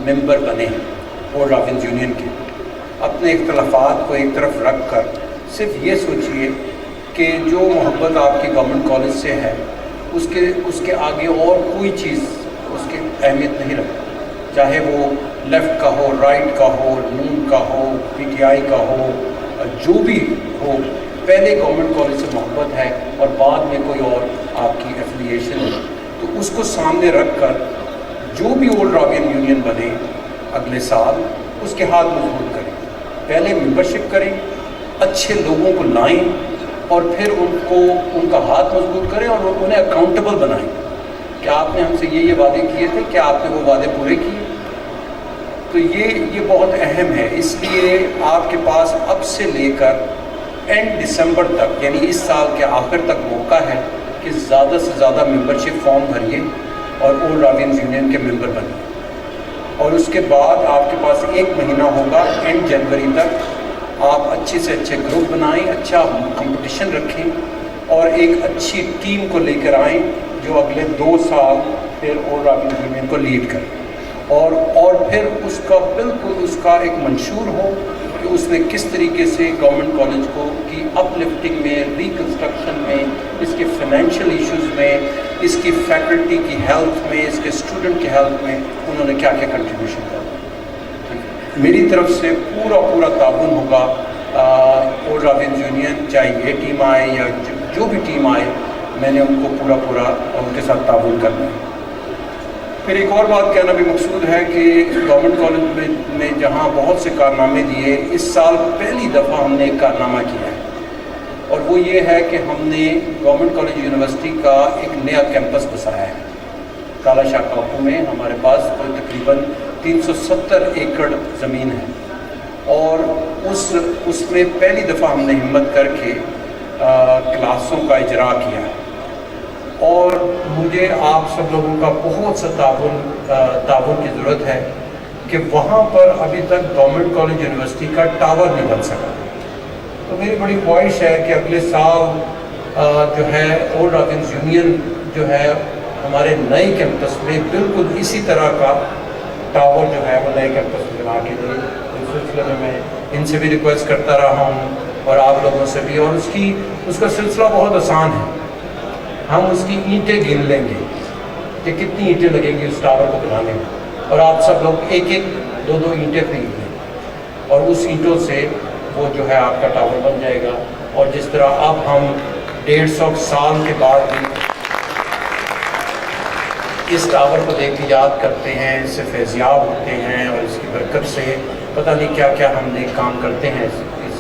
ممبر بنیں اولڈ رابنز یونین کے. اپنے اختلافات کو ایک طرف رکھ کر صرف یہ سوچئے کہ جو محبت آپ کی گورنمنٹ کالج سے ہے اس کے آگے اور کوئی چیز اس کی اہمیت نہیں رکھتی, چاہے وہ لیفٹ کا ہو, رائٹ کا ہو, نون کا ہو, پی ٹی آئی کا ہو, جو بھی ہو. پہلے گورنمنٹ کالج سے محبت ہے اور بعد میں کوئی اور آپ کی ایفیلیشن ہے, تو اس کو سامنے رکھ کر جو بھی اولڈ رابین یونین بنے اگلے سال اس کے ہاتھ مضبوط کریں. پہلے ممبرشپ کریں, اچھے لوگوں کو لائیں, اور پھر ان کا ہاتھ مضبوط کریں اور انہیں اکاؤنٹیبل بنائیں کہ آپ نے ہم سے یہ وعدے کیے تھے, کیا آپ نے وہ وعدے پورے کیے. تو یہ بہت اہم ہے. اس لیے آپ کے پاس اب سے لے کر اینڈ دسمبر تک, یعنی اس سال کے آخر تک موقع ہے کہ زیادہ سے زیادہ ممبرشپ فارم بھریے اور اولڈ رابنز یونین کے ممبر بنیں. اور اس کے بعد آپ کے پاس 1 مہینہ ہوگا اینڈ جنوری تک، آپ اچھے سے اچھے گروپ بنائیں، اچھا کمپٹیشن رکھیں اور ایک اچھی ٹیم کو لے کر آئیں جو اگلے 2 سال پھر اولڈ رابنس یونین کو لیڈ کرے، اور پھر اس کا بالکل اس کا ایک منشور ہو کہ اس نے کس طریقے سے گورنمنٹ کالج کو کی اپ لفٹنگ میں، ریکنسٹرکشن میں، اس کے فائنینشیل ایشوز میں، اس کی فیکلٹی کی ہیلتھ میں، اس کے اسٹوڈنٹ کی ہیلتھ میں انہوں نے کیا کیا کنٹریبیوشن کیا۔ میری طرف سے پورا تعاون ہوگا اولڈ رابنس یونین، چاہے یہ ٹیم آئے یا جو بھی ٹیم آئے، میں نے ان کو پورا ان کے ساتھ تعاون کرنا ہے۔ پھر ایک اور بات کہنا بھی مقصود ہے کہ گورنمنٹ کالج میں جہاں بہت سے کارنامے دیے، اس سال پہلی دفعہ ہم نے ایک کارنامہ کیا ہے، اور وہ یہ ہے کہ ہم نے گورنمنٹ کالج یونیورسٹی کا ایک نیا کیمپس بسایا ہے کالا شاہ کاکو میں۔ ہمارے پاس کوئی تقریباً 370 ایکڑ زمین ہے، اور اس میں پہلی دفعہ ہم نے ہمت کر کے کلاسوں کا اجرا کیا ہے، اور مجھے آپ سب لوگوں کا بہت سا تعاون کی ضرورت ہے کہ وہاں پر ابھی تک گورنمنٹ کالج یونیورسٹی کا ٹاور نہیں بن سکا۔ تو میری بڑی خواہش ہے کہ اگلے سال جو ہے اولڈ رابنس یونین جو ہے ہمارے نئے کیمپس میں بالکل اسی طرح کا ٹاور جو ہے وہ نئے کیمپس میں بنا کے دے۔ اس سلسلے میں ان سے بھی ریکویسٹ کرتا رہا ہوں اور آپ لوگوں سے بھی، اور اس کا سلسلہ بہت آسان ہے۔ ہم اس کی اینٹیں گن لیں گے کہ کتنی اینٹیں لگیں گی اس ٹاور کو بنانے میں، اور آپ سب لوگ 1-1 2-2 اینٹیں خرید لیں، اور اس اینٹوں سے وہ جو ہے آپ کا ٹاور بن جائے گا۔ اور جس طرح اب ہم 150 سال کے بعد بھی اس ٹاور کو دیکھ کے یاد کرتے ہیں، اس سے فیضیاب ہوتے ہیں، اور اس کی برکت سے پتہ نہیں کیا کیا ہم نے کام کرتے ہیں اس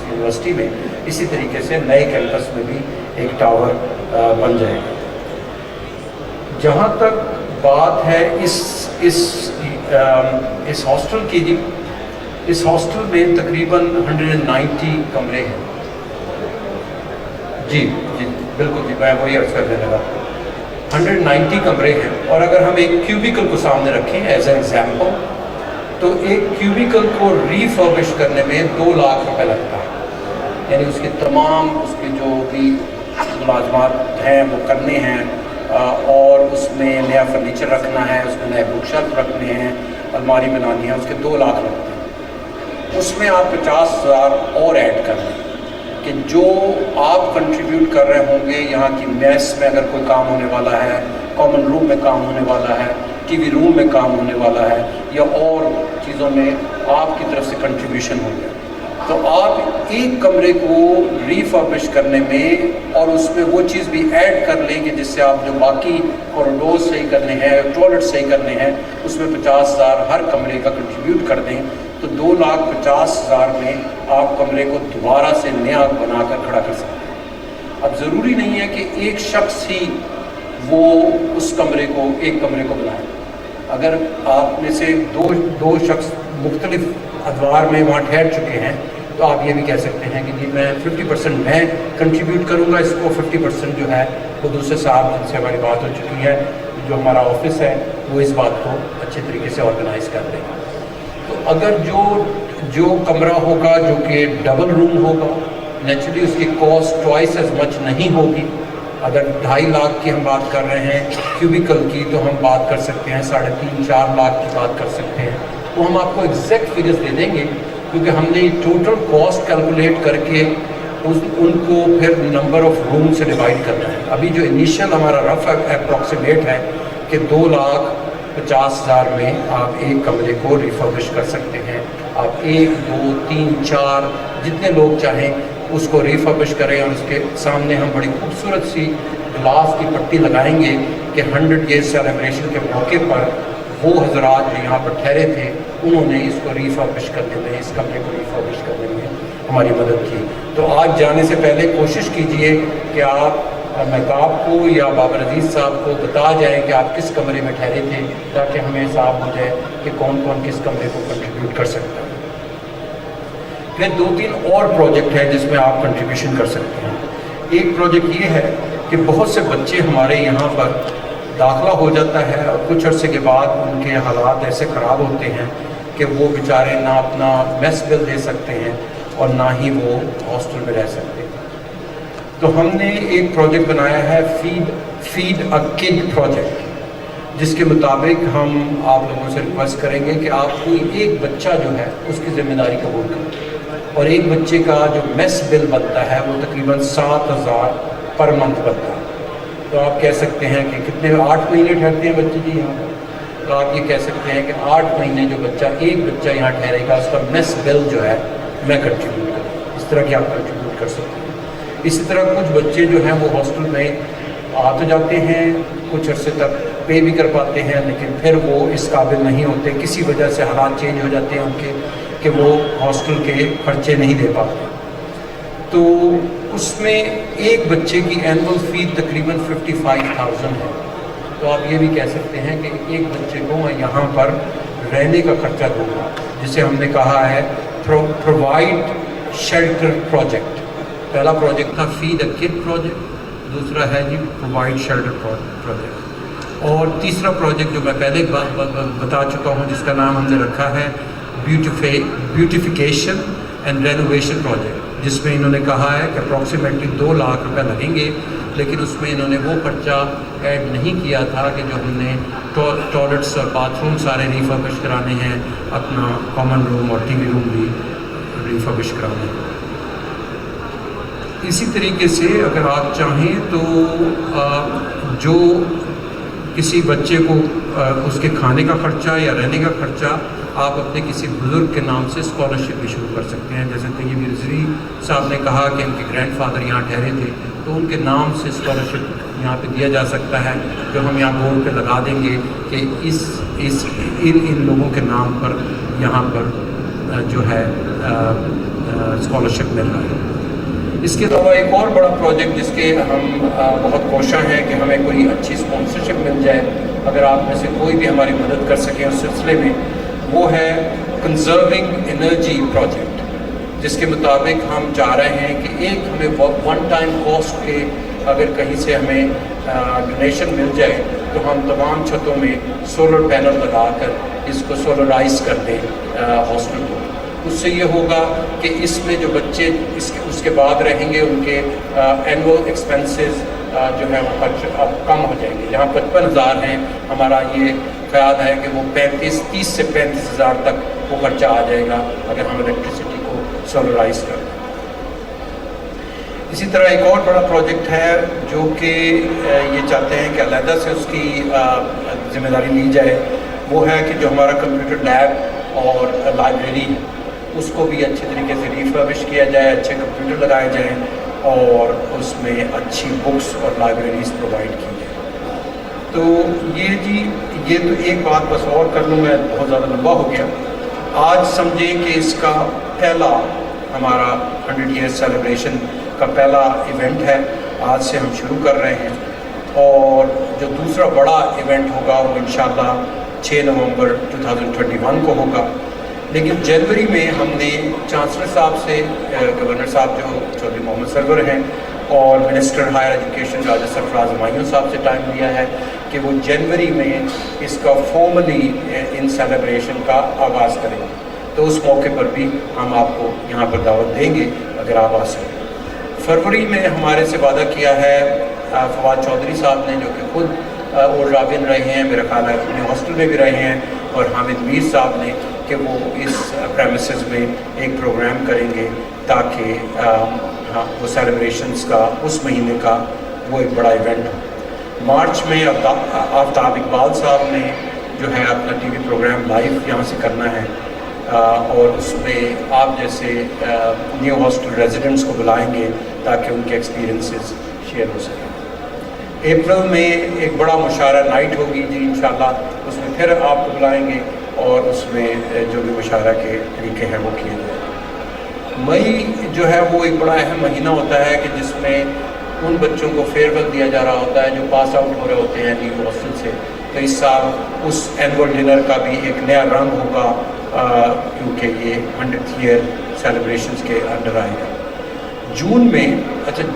یونیورسٹی میں، اسی طریقے سے نئے کیمپس میں بھی ایک ٹاور بن جائے گا۔ جہاں تک بات ہے اس ہاسٹل کی، جی اس ہاسٹل میں تقریباً 190 کمرے ہیں۔ جی بالکل جی، میں وہی عرض کرنے لگا، 190 کمرے ہیں، اور اگر ہم ایک کیوبیکل کو سامنے رکھیں ایز این ایگزامپل، تو ایک کیوبیکل کو ریفربش کرنے میں 2 لاکھ روپے لگتا ہے، یعنی اس کے تمام اس کے جو بھی ملازمات ہیں وہ کرنے ہیں، اور اس میں نیا فرنیچر رکھنا ہے، اس میں نئے بک شیلف رکھنے ہیں، الماری بنانی ہے، اس کے 2 لاکھ لگتے ہیں۔ اس میں آپ 50,000 اور ایڈ کر لیں کہ جو آپ کنٹریبیوٹ کر رہے ہوں گے، یہاں کی میس میں اگر کوئی کام ہونے والا ہے، کامن روم میں کام ہونے والا ہے، ٹی وی روم میں کام ہونے والا ہے، یا اور چیزوں میں آپ کی طرف سے کنٹریبیوشن ہو گیا، تو آپ ایک کمرے کو ریفربش کرنے میں اور اس میں وہ چیز بھی ایڈ کر لیں کہ جس سے آپ جو باقی کوریڈور صحیح کرنے ہیں، ٹوائلٹ صحیح کرنے ہیں، اس میں 50,000 ہر کمرے کا کنٹریبیوٹ کر دیں، تو 2,50,000 میں آپ کمرے کو دوبارہ سے نیا بنا کر کھڑا کر سکتے ہیں۔ اب ضروری نہیں ہے کہ ایک شخص ہی وہ اس کمرے کو بنائے، اگر آپ میں سے دو شخص مختلف ادوار میں وہاں ٹھہر چکے ہیں، تو آپ یہ بھی کہہ سکتے ہیں کہ جی میں 50% میں کنٹریبیوٹ کروں گا، اس کو 50% جو ہے وہ دوسرے صاحب جن سے ہماری بات ہو چکی ہے، جو ہمارا آفس ہے، وہ اس بات کو اچھے طریقے سے آرگنائز کر دیں گے۔ تو اگر جو کمرہ ہوگا جو کہ ڈبل روم ہوگا، نیچرلی اس کی کاسٹ ٹوائس ایز مچ نہیں ہوگی۔ اگر 2.5 لاکھ کی ہم بات کر رہے ہیں کیوبیکل کی، تو ہم بات کر سکتے ہیں 3.5-4 لاکھ کی بات کر سکتے ہیں، وہ ہم آپ کو ایگزیکٹ فگرز دے دیں گے، کیونکہ ہم نے ٹوٹل کاسٹ کیلکولیٹ کر کے ان کو پھر نمبر آف روم سے ڈیوائڈ کرنا ہے۔ ابھی جو انیشیل ہمارا رف اپروکسیمیٹ ہے کہ 2,50,000 میں آپ ایک کمرے کو ریفربش کر سکتے ہیں۔ آپ 1 2 3 4 جتنے لوگ چاہیں اس کو ریفربش کریں، اور اس کے سامنے ہم بڑی خوبصورت سی گلاس کی پٹی لگائیں گے کہ 100 ایئر سیلیبریشن کے موقع پر وہ حضرات جو یہاں پر ٹھہرے تھے، انہوں نے اس کو ریفربش کرنے میں، اس کمرے کو ریفربش کرنے میں ہماری مدد کی۔ تو آج جانے سے پہلے کوشش کیجئے کہ آپ مہتاب کو یا بابر عزیز صاحب کو بتا جائیں کہ آپ کس کمرے میں ٹھہرے تھے، تاکہ ہمیں حساب ہو جائے کہ کون کون کس کمرے کو کنٹریبیوٹ کر سکتا ہے۔ پھر 2-3 اور پروجیکٹ ہیں جس میں آپ کنٹریبیوشن کر سکتے ہیں۔ ایک پروجیکٹ یہ ہے کہ بہت سے بچے ہمارے یہاں پر داخلہ ہو جاتا ہے اور کچھ عرصے کے بعد ان کے حالات ایسے خراب ہوتے ہیں کہ وہ بیچارے نہ اپنا میس بل دے سکتے ہیں اور نہ ہی وہ ہاسٹل میں رہ سکتے ہیں. تو ہم نے ایک پروجیکٹ بنایا ہے فیڈ اے کڈ پروجیکٹ، جس کے مطابق ہم آپ لوگوں سے ریکویسٹ کریں گے کہ آپ کوئی ایک بچہ جو ہے اس کی ذمہ داری قبول کریں، اور ایک بچے کا جو میس بل بنتا ہے وہ تقریباً 7,000 پر منتھ بنتا ہے. تو آپ کہہ سکتے ہیں کہ کتنے 8 مہینے ٹھہرتے ہیں بچے جی یہاں پر، تو آپ یہ کہہ سکتے ہیں کہ 8 مہینے جو بچہ ایک بچہ یہاں ٹھہرے گا اس کا میس بل جو ہے میں کنٹریبیوٹ کروں. اس طرح کی آپ کنٹریبیوٹ کر سکتے ہیں. اسی طرح کچھ بچے جو ہیں وہ ہاسٹل میں آ تو جاتے ہیں، کچھ عرصے تک پے بھی کر پاتے ہیں، لیکن پھر وہ اس قابل نہیں ہوتے، کسی وجہ سے حالات چینج ہو جاتے ہیں ان کے کہ وہ ہاسٹل کے خرچے نہیں دے پاتے. تو اس میں ایک بچے کی اینول فی تقریباً 55,000 ہے. تو آپ یہ بھی کہہ سکتے ہیں کہ ایک بچے کو میں یہاں پر رہنے کا خرچہ دوں گا، جسے ہم نے کہا ہے پرووائڈ شیلٹر پروجیکٹ. پہلا پروجیکٹ تھا فیڈ اے کڈ پروجیکٹ، دوسرا ہے جی پرووائڈ شیلٹر پروجیکٹ، اور تیسرا پروجیکٹ جو میں پہلے بتا چکا ہوں جس کا نام ہم نے رکھا ہے بیوٹیفیکیشن اینڈ رینوویشن پروجیکٹ، جس میں انہوں نے کہا ہے کہ اپروکسیمیٹلی 2 لاکھ روپے لگیں گے، لیکن اس میں انہوں نے وہ خرچہ ایڈ نہیں کیا تھا کہ جو ہم نے ٹوائلٹس اور باتھ روم سارے ریفربش کرانے ہیں، اپنا کامن روم اور ٹی وی روم بھی ریفربش کرانے ہیں. اسی طریقے سے اگر آپ چاہیں تو جو کسی بچے کو اس کے کھانے کا خرچہ یا رہنے کا خرچہ آپ اپنے کسی بزرگ کے نام سے اسکالرشپ بھی شروع کر سکتے ہیں. جیسے طیب رضوی صاحب نے کہا کہ ان کے گرینڈ فادر یہاں ٹھہرے تھے، تو ان کے نام سے اسکالرشپ یہاں پہ دیا جا سکتا ہے، جو ہم یہاں بورڈ پہ لگا دیں گے کہ ان لوگوں کے نام پر یہاں پر جو ہے اسکالرشپ مل رہا ہے. اس کے علاوہ ایک اور بڑا پروجیکٹ جس کے ہم بہت کوشاں ہیں کہ ہمیں کوئی اچھی اسپانسرشپ مل جائے، اگر آپ میں سے کوئی بھی ہماری مدد کر سکیں اس سلسلے میں، وہ ہے کنزرونگ انرجی پروجیکٹ، جس کے مطابق ہم چاہ رہے ہیں کہ ایک ہمیں ون ٹائم کاسٹ کے اگر کہیں سے ہمیں ڈونیشن مل جائے تو ہم تمام چھتوں میں سولر پینل لگا کر اس کو سولرائز کر دیں ہاسٹل کو. اس سے یہ ہوگا کہ اس میں جو بچے اس کے بعد رہیں گے ان کے اینول ایکسپینسز جو ہے وہ خرچ اب کم ہو جائیں گے. جہاں 55,000 ہیں، ہمارا یہ خیال ہے کہ وہ 30 سے 35,000 تک وہ خرچہ آ جائے گا اگر ہم الیکٹریسٹی کو سولرائز کر دیں. اسی طرح ایک اور بڑا پروجیکٹ ہے جو کہ یہ چاہتے ہیں کہ علیحدہ سے اس کی ذمہ داری لی جائے، وہ ہے کہ جو ہمارا کمپیوٹر لیب اور لائبریری ہے اس کو بھی اچھے طریقے سے ریفربش کیا جائے، اچھے کمپیوٹر لگائے جائیں اور اس میں اچھی بکس اور لائبریریز پرووائڈ کی جائیں. تو یہ تو ایک بات بس اور کر لوں، میں بہت زیادہ لمبا ہو گیا. آج سمجھیں کہ اس کا پہلا ہمارا 100 ایئر سیلیبریشن کا پہلا ایونٹ ہے، آج سے ہم شروع کر رہے ہیں، اور جو دوسرا بڑا ایونٹ ہوگا وہ انشاءاللہ 6 نومبر 2021 کو ہوگا. لیکن جنوری میں ہم نے چانسلر صاحب سے، گورنر صاحب جو چودھری محمد سرور ہیں، اور منسٹر ہائر ایجوکیشن راجہ سرفراز ہمایوں صاحب سے ٹائم لیا ہے کہ وہ جنوری میں اس کا فارملی ان سیلیبریشن کا آغاز کریں گے. تو اس موقع پر بھی ہم آپ کو یہاں پر دعوت دیں گے اگر آپ آ سکیں. فروری میں ہمارے سے وعدہ کیا ہے فواد چودھری صاحب نے، جو کہ خود اور رابن رہے ہیں، میرا خیال ہے اپنے ہاسٹل میں بھی رہے ہیں، اور حامد میر صاحب نے، کہ وہ اس پریمیسز میں ایک پروگرام کریں گے تاکہ وہ سیلیبریشنز کا اس مہینے کا وہ ایک بڑا ایونٹ ہو. مارچ میں آفتاب اقبال صاحب نے جو ہے اپنا ٹی وی پروگرام لائیو یہاں سے کرنا ہے، اور اس میں آپ جیسے نیو ہاسٹل ریزیڈنٹس کو بلائیں گے تاکہ ان کے ایکسپیرینسز شیئر ہو سکیں. اپریل میں ایک بڑا مشاعرہ نائٹ ہوگی جی انشاءاللہ، اس میں پھر آپ کو بلائیں گے اور اس میں جو بھی مشاعرہ کے طریقے ہیں وہ کیے جائیں. مئی جو ہے وہ ایک بڑا اہم مہینہ ہوتا ہے کہ جس میں ان بچوں کو فیئرویل دیا جا رہا ہوتا ہے جو پاس آؤٹ ہو رہے ہوتے ہیں نیو ہاسٹل سے. تو اس سال اس اینول ڈنر کا بھی ایک نیا رنگ ہوگا کیونکہ یہ 100th ایئر سیلیبریشنز کے انڈر آئے گا. جون میں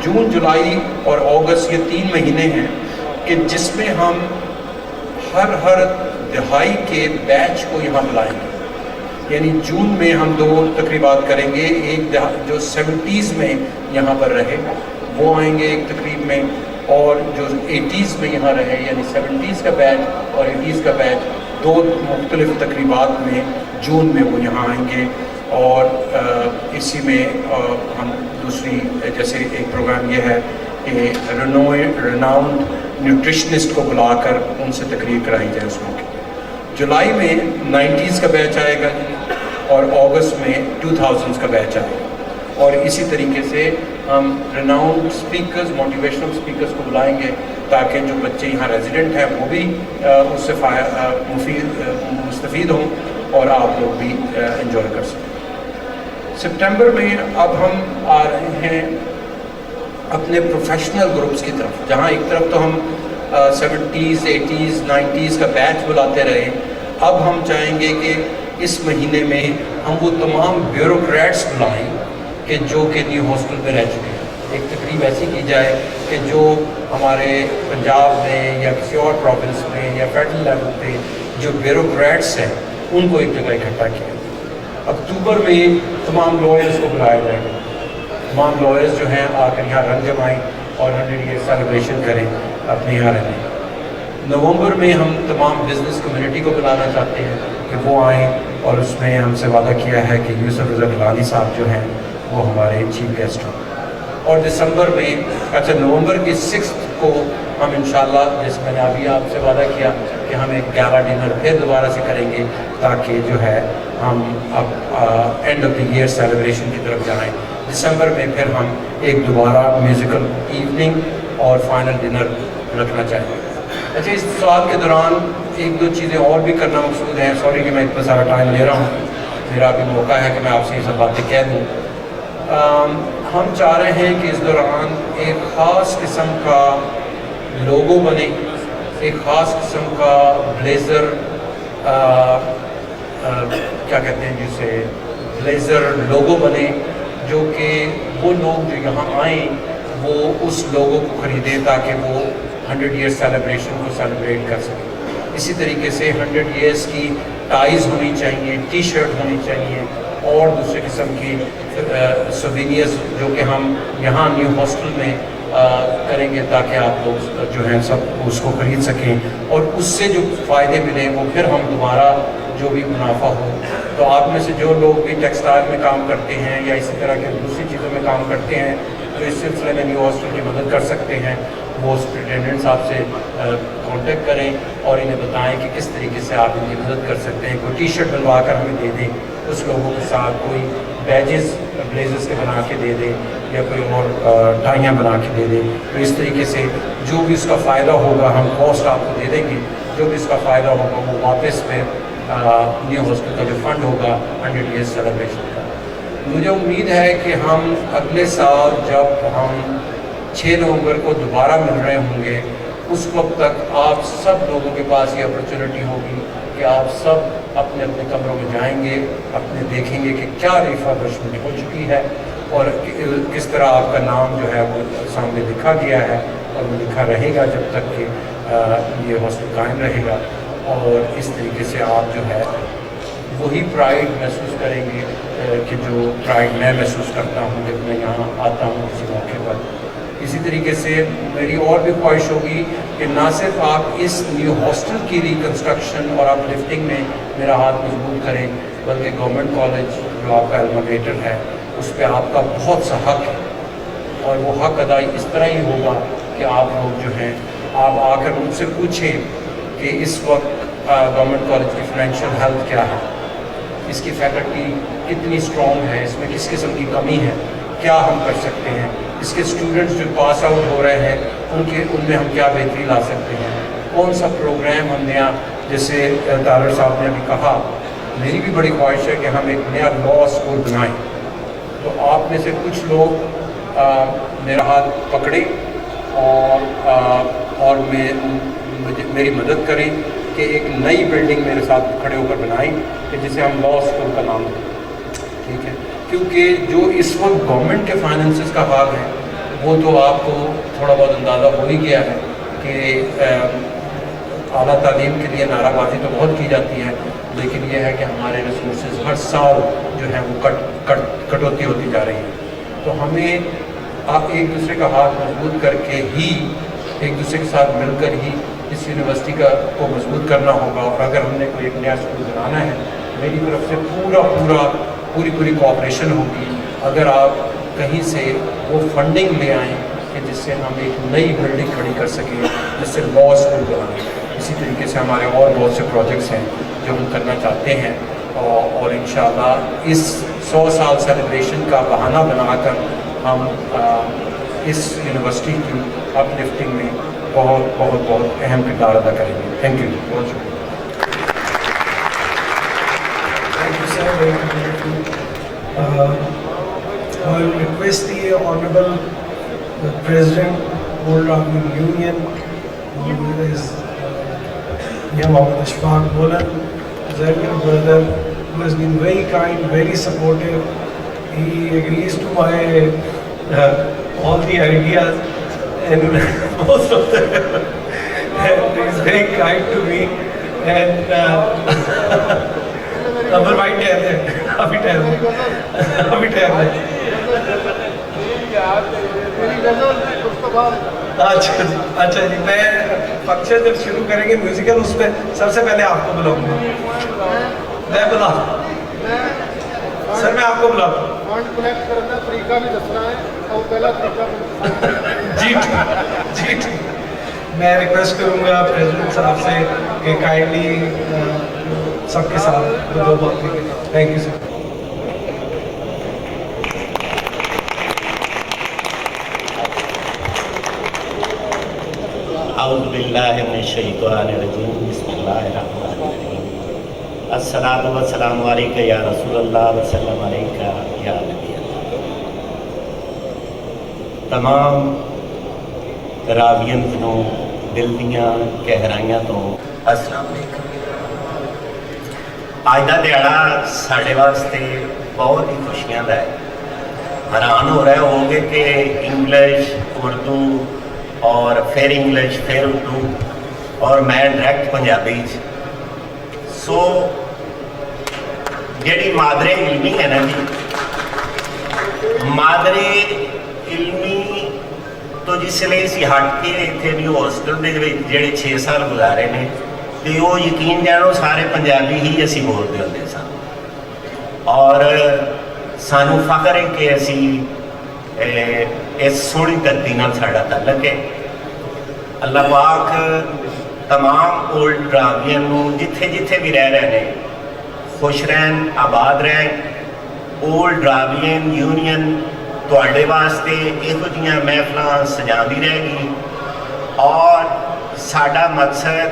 جون جولائی اور اگست یہ 3 مہینے ہیں کہ جس میں ہم ہر دہائی کے بیچ کو یہاں بلائیں گے. یعنی جون میں ہم 2 تقریبات کریں گے. ایک جو 70s میں یہاں پر رہے وہ آئیں گے ایک تقریب میں, اور جو 80s میں یہاں رہے یعنی 70s کا بیچ اور 80s کا بیچ 2 مختلف تقریبات میں جون میں وہ یہاں آئیں گے. اور اسی میں ہم دوسری جیسے ایک پروگرام یہ ہے کہ رناؤنڈ نیوٹریشنسٹ کو بلا کر ان سے تقریر کرائی جائے اس موقع. جولائی میں 90s کا بیچ آئے گا اور اگست میں 2000s کا بیچ آئے گا. اور اسی طریقے سے ہم رناؤنڈ سپیکرز موٹیویشنل سپیکرز کو بلائیں گے تاکہ جو بچے یہاں ریزیڈنٹ ہیں وہ بھی اس سے مستفید ہوں اور آپ لوگ بھی انجوائے کر سکیں. سپٹمبر میں اب ہم آ رہے ہیں اپنے پروفیشنل گروپس کی طرف, جہاں ایک طرف تو ہم 70s 80s 90s کا بیچ بلاتے رہے. اب ہم چاہیں گے کہ اس مہینے میں ہم وہ تمام بیوروکریٹس بلائیں کہ جو کہ نیو ہاسٹل میں رہ چکے ہیں. ایک تقریب ایسی کی جائے کہ جو ہمارے پنجاب میں یا کسی اور پروونس میں یا فیڈرل لیول پہ جو بیوروکریٹس ہیں ان کو ایک جگہ اکٹھا کیا. اکتوبر میں تمام لائرز کو بلایا جائے گا. تمام لائرز جو ہیں آ کر یہاں رنگ جمائیں اور 100 ایئر سیلیبریشن کریں اپنے یہاں رہنے. نومبر میں ہم تمام بزنس کمیونٹی کو بلانا چاہتے ہیں کہ وہ آئیں, اور اس میں ہم سے وعدہ کیا ہے کہ یوسف رضا گیلانی صاحب جو ہیں وہ ہمارے چیف گیسٹ ہوں. اور دسمبر میں نومبر کی 6 کو ہم انشاءاللہ, جیسے میں نے ابھی آپ سے وعدہ کیا کہ ہم ایک گیلا ڈنر پھر دوبارہ سے کریں گے تاکہ جو ہے ہم اب end of the year celebration کی طرف جائیں. دسمبر میں پھر ہم ایک دوبارہ میوزیکل ایوننگ اور فائنل ڈنر رکھنا چاہیں گے. اچھا, اس سال کے دوران 1-2 چیزیں اور بھی کرنا مقصود ہیں. سوری کہ میں اتنا سارا ٹائم لے رہا ہوں, میرا ابھی موقع ہے کہ میں آپ سے یہ سب باتیں کہہ دوں. ہم چاہ رہے ہیں کہ اس دوران ایک خاص قسم کا لوگو بنے, ایک خاص قسم کا بلیزر کیا کہتے ہیں جسے بلیزر لوگو بنے, جو کہ وہ لوگ جو یہاں آئیں وہ اس لوگو کو خریدیں تاکہ وہ 100 ایئر سیلیبریشن کو سیلیبریٹ کر سکیں. اسی طریقے سے 100 ایئرس کی ٹائز ہونی چاہیے, ٹی شرٹ ہونی چاہیے, اور دوسرے قسم کی سوینئرز جو کہ ہم یہاں نیو ہاسٹل میں کریں گے تاکہ آپ لوگ جو ہیں سب اس کو خرید سکیں, اور اس سے جو فائدے ملیں وہ پھر ہم دوبارہ جو بھی منافع ہو. تو آپ میں سے جو لوگ بھی ٹیکسٹائل میں کام کرتے ہیں یا اسی طرح کے دوسری چیزوں میں کام کرتے ہیں جو اس سلسلے میں نیو ہاسٹل کی مدد کر سکتے ہیں, وہ سپرنٹینڈنٹ صاحب سے کانٹیکٹ کریں اور انہیں بتائیں کہ کس طریقے سے آپ ان کی مدد کر سکتے ہیں. کوئی ٹی شرٹ بنوا کر ہمیں دے دیں اس لوگوں کے ساتھ, کوئی بیجز بلیزرز کے بنا کے دے دیں یا کوئی اور ٹائیاں بنا کے دے دیں. تو اس طریقے سے جو بھی اس کا فائدہ ہوگا ہم کاسٹ آپ کو دے دیں گے, جو بھی اس کا فائدہ ہوگا وہ واپس پہ نیو ہاسٹل کا جو فنڈ ہوگا 100 ایئرس سیلیبریشن کا. مجھے امید ہے کہ ہم اگلے سال جب ہم 6 نومبر کو دوبارہ مل رہے ہوں گے اس وقت تک آپ سب لوگوں کے پاس یہ اپرچونٹی ہوگی کہ آپ سب اپنے اپنے کمروں میں جائیں گے, اپنے دیکھیں گے کہ کیا ریفربشمنٹ ہو چکی ہے اور کس طرح آپ کا نام جو ہے وہ سامنے لکھا گیا ہے اور وہ لکھا رہے گا جب تک کہ یہ ہاسٹل قائم رہے گا. اور اس طریقے سے آپ جو ہے وہی پرائڈ محسوس کریں گے کہ جو پرائڈ میں محسوس کرتا ہوں جب میں یہاں آتا ہوں کسی موقع پر. اسی طریقے سے میری اور بھی خواہش ہوگی کہ نہ صرف آپ اس نیو ہاسٹل کی ریکنسٹرکشن اور اپ لفٹنگ میں میرا ہاتھ مضبوط کریں بلکہ گورنمنٹ کالج جو آپ کا الما میٹر ہے اس پہ آپ کا بہت سا حق ہے, اور وہ حق ادائی اس طرح ہی ہوگا کہ آپ لوگ جو ہیں آپ آ کر ان سے پوچھیں کہ اس وقت گورنمنٹ کالج کی فائنینشیل ہیلتھ کیا ہے, اس کی فیکلٹی کتنی اسٹرانگ ہے, اس میں کس قسم کی کمی ہے, کیا ہم کر سکتے ہیں, اس کے اسٹوڈنٹس جو پاس آؤٹ ہو رہے ہیں ان میں ہم کیا بہتری لا سکتے ہیں, کون سا پروگرام ہم نیا, جیسے طارق صاحب نے ابھی کہا میری بھی بڑی خواہش ہے کہ ہم ایک نیا لاء اسکول بنائیں. تو آپ میں سے کچھ لوگ میرا ہاتھ پکڑیں اور میری مدد کریں کہ ایک نئی بلڈنگ میرے ساتھ کھڑے ہو کر بنائیں کہ جسے ہم لاء اسکول کا نام دیں. ٹھیک ہے, کیونکہ جو اس وقت گورنمنٹ کے فائنینسز کا حال ہے وہ تو آپ کو تھوڑا بہت اندازہ ہو ہی گیا ہے کہ اعلیٰ تعلیم کے لیے نعرہ بازی تو بہت کی جاتی ہے، لیکن یہ ہے کہ ہمارے ریسورسز ہر سال جو ہیں وہ کٹوتی ہوتی جا رہی ہے. تو ہمیں ایک دوسرے کا ہاتھ مضبوط کر کے ہی، ایک دوسرے کے ساتھ مل کر ہی اس یونیورسٹی کو مضبوط کرنا ہوگا. اور اگر ہم نے کوئی ایک نیا اسکول بنانا ہے، میری طرف سے پوری کوآپریشن ہوگی. اگر آپ کہیں سے وہ فنڈنگ لے آئیں کہ جس سے ہم ایک نئی بلڈنگ کھڑی کر سکیں، جس سے لا اسکول بنائیں. اسی طریقے سے ہمارے اور بہت سے پروجیکٹس ہیں جو ہم کرنا چاہتے ہیں، اور انشاءاللہ اس 100 سال سیلیبریشن کا بہانہ بنا کر ہم اس یونیورسٹی کی اپ لفٹنگ میں بہت اہم کردار ادا کریں گے. تھینک یو، بہت شکریہ. Thank you, sir. Very beautiful. I will request the Honorable President, Old Raghavan Union, who is Mohammad Ashfaq Bolan, his elder brother, who has been very kind, very supportive. He agrees to my all the ideas, and most of them. And he is very kind to me. And number بھائی ٹائم ہے، ابھی ٹائم ہے. اچھا جی، میں فنکشن جب شروع کریں گے میوزیکل، اس پہ سب سے پہلے آپ کو بلاؤں گا. میں بلا سر، میں آپ کو بلاؤں گا. جی ٹھیک. میں ریکویسٹ کروں گا پریزیڈنٹ صاحب سے کہ کائنڈلی سب کے ساتھ دو بات کریں. Thank you sir. اعوذ باللہ من الشیطان الرجیم، بسم اللہ الرحمن الرحیم. الصلاۃ والسلام علیکہ یا رسول اللہ وسلم علیکہ یا نبی اللہ. تمام راویئنز نو دل دیاں گہرائیاں تو السلام علیکم. اج دا دیہڑا ساڈے واسطے بہت ہی خوشیاں دا ہے. حیران ہو رہے ہو گے کہ انگلش، اردو اور پھر انگلش، پھر اردو، اور میں ڈائریکٹ پنجابی. سو جیڑی مادری علمی ہے نا جی، مادری علمی تو جس لیے اسی ہٹ کے اتنے بھی ہاسٹل کے جڑے 6 سال گزارے نے، تو وہ یقین جانو سارے پنجابی ہی اسی بولتے ہوتے سن. اور سانو فخر ہے کہ اسی اس سونی دھرتی نال ساڈا تعلق ہے. اللہ پاک تمام اولڈ راویئن نو جتھے جتھے بھی رہ رہے ہیں خوش رہن، آباد رہن. اولڈ راویئن یونین تواڈے واسطے یہو جہاں محفلاں سجاندی رہے گی، اور ساڈا مقصد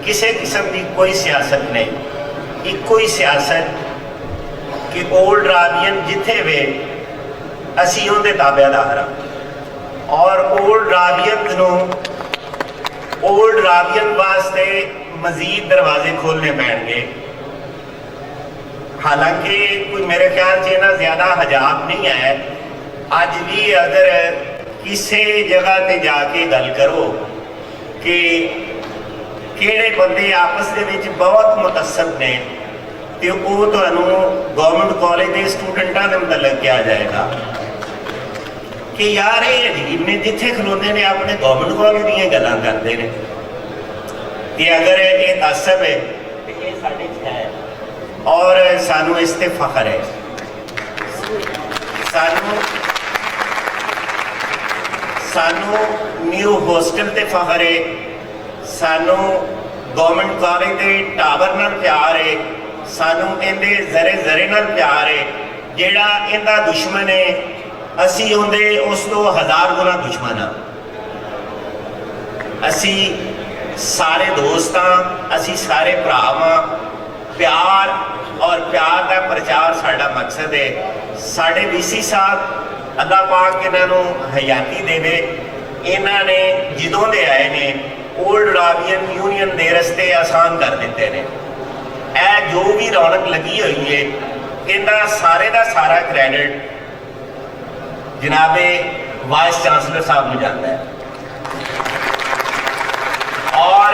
کسی قسم کی کوئی سیاست نہیں، ایک کوئی سیاست کہ اولڈ راویئن جتھے وے اسی اون دے تابع دار ہاں. اور اولڈ راویئن واسطے مزید دروازے کھولنے پین گے. حالانکہ کوئی میرے خیال سے نا زیادہ حجاب نہیں ہے. اج بھی اگر کسی جگہ تے جا کے گل کرو کہ کہڑے بندے آپس دے وچ بہت متصب نے، تو وہ گورنمنٹ کالج کے اسٹوڈنٹاں کے متعلق کیا جائے گا کہ یار یہ عجیب نے جتھے کھلوتے ہیں اپنے گورنمنٹ کالج دیا گلاں کرتے ہیں. کہ اگر یہ تعصب ہے تو یہ ساڈے چ ہے، اور سانو اس تے فخر ہے. سانو نیو ہاسٹل تے فخر ہے، سانو گورنمنٹ کالج دے ٹاور نال پیار ہے، سانو اندے ذرے ذرے نال پیار ہے. جیڑا اندہ دشمن ہے اسی اندے اس تو 1000 گنا دشمن ہاں. اسی سارے دوست ہاں، اسی سارے بھرا ہاں. پیار اور پیار کا پرچار ساڈا مقصد ہے. ساڈے وی سی صاحب اللہ پاک انہاں نوں حیاتی دے، انہاں نے جدوں دے آئے نے اولڈ راویئن یونین دے رستے آسان کر دیتے ہیں. اے جو بھی رونق لگی ہوئی ہے انہاں سارے دا سارا کریڈٹ جناب وائس چانسلر صاحب نے جاتا ہے. اور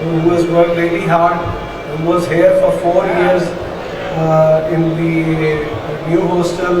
who has worked really hard, who was here for 4 years in the new hostel.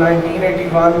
1981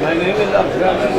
My name is Abdurrahman.